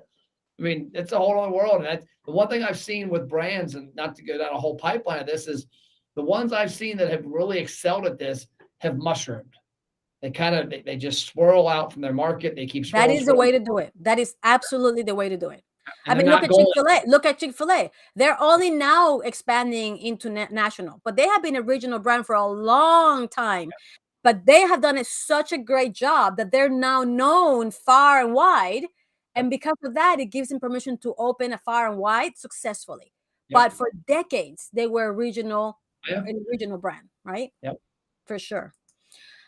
[SPEAKER 1] mean, it's a whole other world. And that's the one thing I've seen with brands, and not to go down a whole pipeline of this, is the ones I've seen that have really excelled at this have mushroomed. They just swirl out from their market. They keep swirling.
[SPEAKER 2] That is the way to do it. That is absolutely the way to do it. I mean, look at Chick-fil-A. Look at Chick-fil-A. They're only now expanding into national, but they have been a regional brand for a long time. But they have done such a great job that they're now known far and wide. And because of that, it gives them permission to open a far and wide successfully. But for decades, they were a regional brand, right?
[SPEAKER 1] Yep.
[SPEAKER 2] For sure.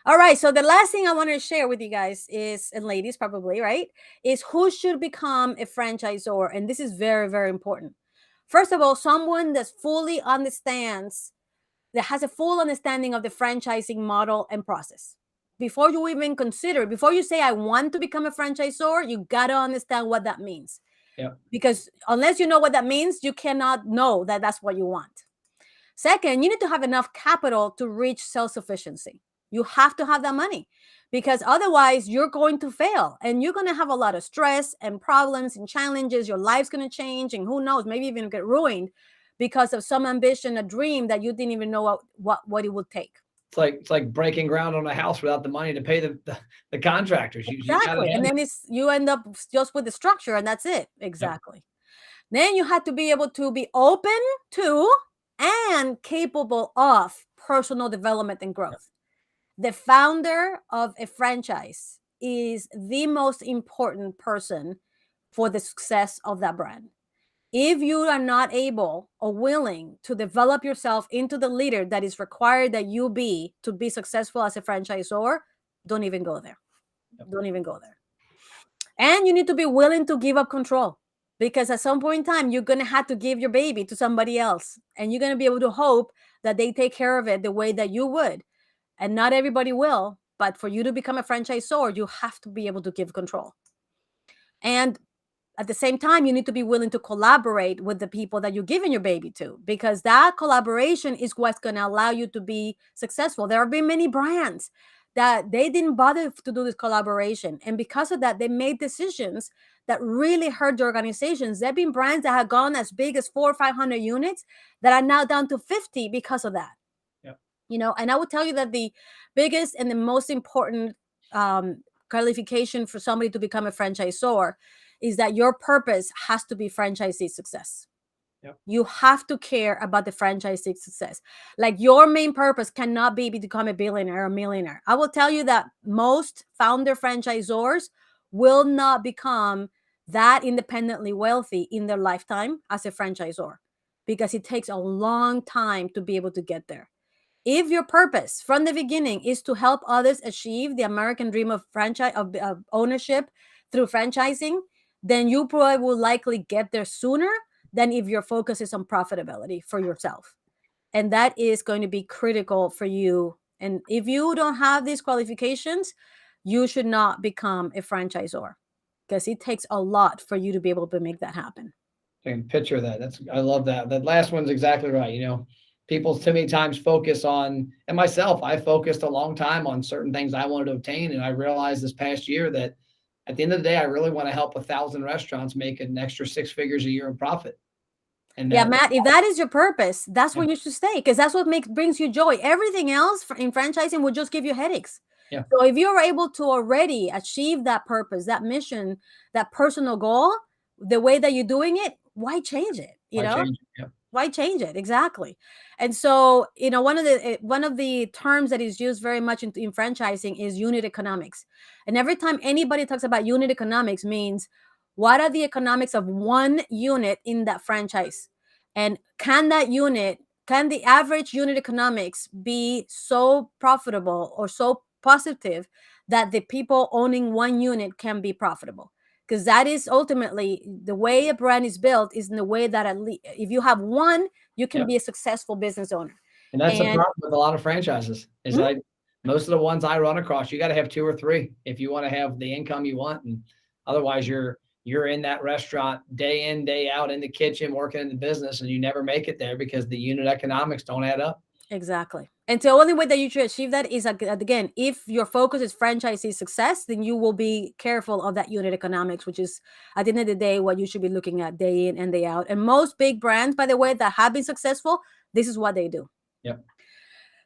[SPEAKER 2] All right. So the last thing I want to share with you guys is, and ladies probably, right, is who should become a franchisor. And this is very, very important. First of all, someone that fully understands, that has a full understanding of the franchising model and process. Before you even consider, before you say, I want to become a franchisor, you got to understand what that means.
[SPEAKER 1] Yeah.
[SPEAKER 2] Because unless you know what that means, you cannot know that that's what you want. Second, you need to have enough capital to reach self-sufficiency. You have to have that money, because otherwise you're going to fail and you're going to have a lot of stress and problems and challenges. Your life's going to change, and who knows, maybe even get ruined because of some ambition, a dream that you didn't even know what it would take.
[SPEAKER 1] It's like breaking ground on a house without the money to pay the contractors.
[SPEAKER 2] Exactly. And then you end up just with the structure, and that's it. Exactly. Yep. Then you have to be able to be open to and capable of personal development and growth. The founder of a franchise is the most important person for the success of that brand. If you are not able or willing to develop yourself into the leader that is required that you be to be successful as a franchisor, don't even go there. Don't even go there. And you need to be willing to give up control, because at some point in time, you're going to have to give your baby to somebody else, and you're going to be able to hope that they take care of it the way that you would. And not everybody will, but for you to become a franchisor, you have to be able to give control. And at the same time, you need to be willing to collaborate with the people that you're giving your baby to, because that collaboration is what's going to allow you to be successful. There have been many brands that they didn't bother to do this collaboration. And because of that, they made decisions that really hurt the organizations. There have been brands that have gone as big as 400 or 500 units that are now down to 50 because of that. And I would tell you that the biggest and the most important qualification for somebody to become a franchisor is that your purpose has to be franchisee success. Yep. You have to care about the franchisee success. Like, your main purpose cannot be to become a billionaire or a millionaire. I will tell you that most founder franchisors will not become that independently wealthy in their lifetime as a franchisor, because it takes a long time to be able to get there. If your purpose from the beginning is to help others achieve the American dream of franchise of ownership through franchising, then you probably will likely get there sooner than if your focus is on profitability for yourself. And that is going to be critical for you. And if you don't have these qualifications, you should not become a franchisor, because it takes a lot for you to be able to make that happen.
[SPEAKER 1] I can picture that. I love that. That last one's exactly right. People too many times focus on, and myself, I focused a long time on certain things I wanted to obtain. And I realized this past year that at the end of the day, I really want to help 1,000 restaurants make an extra 6 figures a year in profit. And
[SPEAKER 2] Yeah, Matt, if that is your purpose, that's
[SPEAKER 1] yeah,
[SPEAKER 2] where you should stay, because that's what brings you joy. Everything else in franchising will just give you headaches.
[SPEAKER 1] yeah,
[SPEAKER 2] So if you're able to already achieve that purpose, that mission, that personal goal, the way that you're doing it, why change it?
[SPEAKER 1] why change it? Yeah,
[SPEAKER 2] Why change it? Exactly. And so, one of the terms that is used very much in franchising is unit economics. And every time anybody talks about unit economics, means what are the economics of one unit in that franchise? And can the average unit economics be so profitable or so positive that the people owning one unit can be profitable? Because that is ultimately the way a brand is built, is in the way that at least if you have one, you can
[SPEAKER 1] yeah.
[SPEAKER 2] be a successful business owner.
[SPEAKER 1] And that's the
[SPEAKER 2] And
[SPEAKER 1] problem with a lot of franchises is
[SPEAKER 2] Mhm.
[SPEAKER 1] most of the ones I run across, you got to have two or three if you want to have the income you want. And otherwise you're in that restaurant day in, day out in the kitchen, working in the business, and you never make it there because the unit economics don't add up.
[SPEAKER 2] Exactly. And so the only way that you should achieve that is, again, if your focus is franchisee success, then you will be careful of that unit economics, which is at the end of the day what you should be looking at day in and day out. And most big brands, by the way, that have been successful, this is what they do.
[SPEAKER 1] Yep.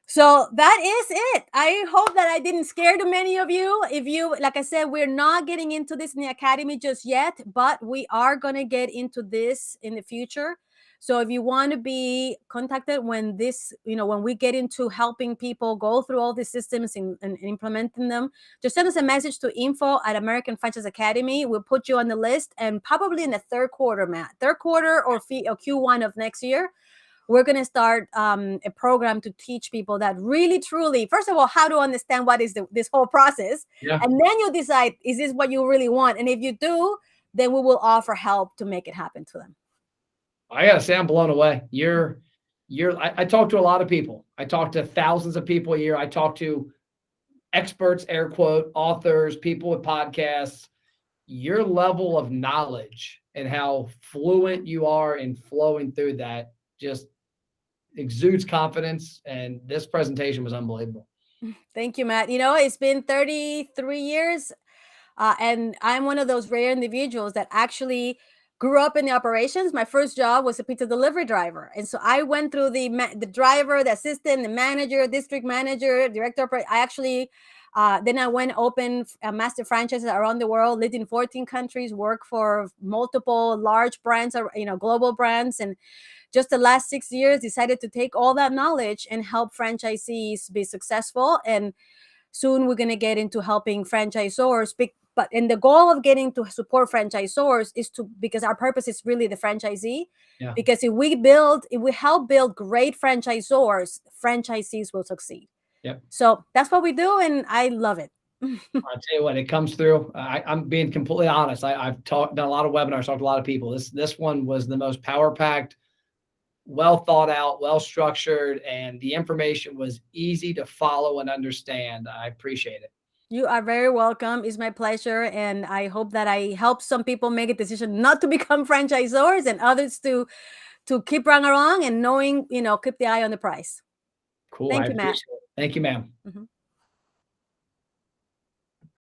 [SPEAKER 2] So that is it. I hope that I didn't scare too many of you. If you, like I said, we're not getting into this in the academy just yet, but we are going to get into this in the future. So if you want to be contacted when when we get into helping people go through all these systems and implementing them, just send us a message to info@American Franchise Academy. We'll put you on the list, and probably in the third quarter, Matt, third quarter or Q1 of next year, we're going to start a program to teach people that really, truly, first of all, how to understand what is this whole process.
[SPEAKER 1] Yeah.
[SPEAKER 2] And then you decide, is this what you really want? And if you do, then we will offer help to make it happen to them.
[SPEAKER 1] I gotta say, I'm blown away. I talk to a lot of people. I talk to thousands of people a year. I talk to experts, air quote, authors, people with podcasts. Your level of knowledge and how fluent you are in flowing through that just exudes confidence. And this presentation was unbelievable.
[SPEAKER 2] Thank you, Matt. It's been 33 years. And I'm one of those rare individuals that actually grew up in the operations. My first job was a pizza delivery driver. And so I went through the driver, the assistant, the manager, district manager, director. I actually, then I went open master franchises around the world, lived in 14 countries, worked for multiple large brands, global brands. And just the last 6 years, decided to take all that knowledge and help franchisees be successful. And soon we're going to get into helping franchisors. But in the goal of getting to support franchisors is because our purpose is really the franchisee.
[SPEAKER 1] Yeah.
[SPEAKER 2] Because if we help build great franchisors, franchisees will succeed.
[SPEAKER 1] Yep.
[SPEAKER 2] So that's what we do, and I love it.
[SPEAKER 1] I'll tell you what, it comes through. I'm being completely honest. I've done a lot of webinars, talked to a lot of people. This one was the most power packed, well thought out, well structured, and the information was easy to follow and understand. I appreciate it.
[SPEAKER 2] You are very welcome. It's my pleasure. And I hope that I help some people make a decision not to become franchisors, and others to keep running along and knowing, keep the eye on the price.
[SPEAKER 1] Cool.
[SPEAKER 2] Thank
[SPEAKER 1] I
[SPEAKER 2] you, Matt.
[SPEAKER 1] appreciate it. Thank you, ma'am.
[SPEAKER 2] Mhm.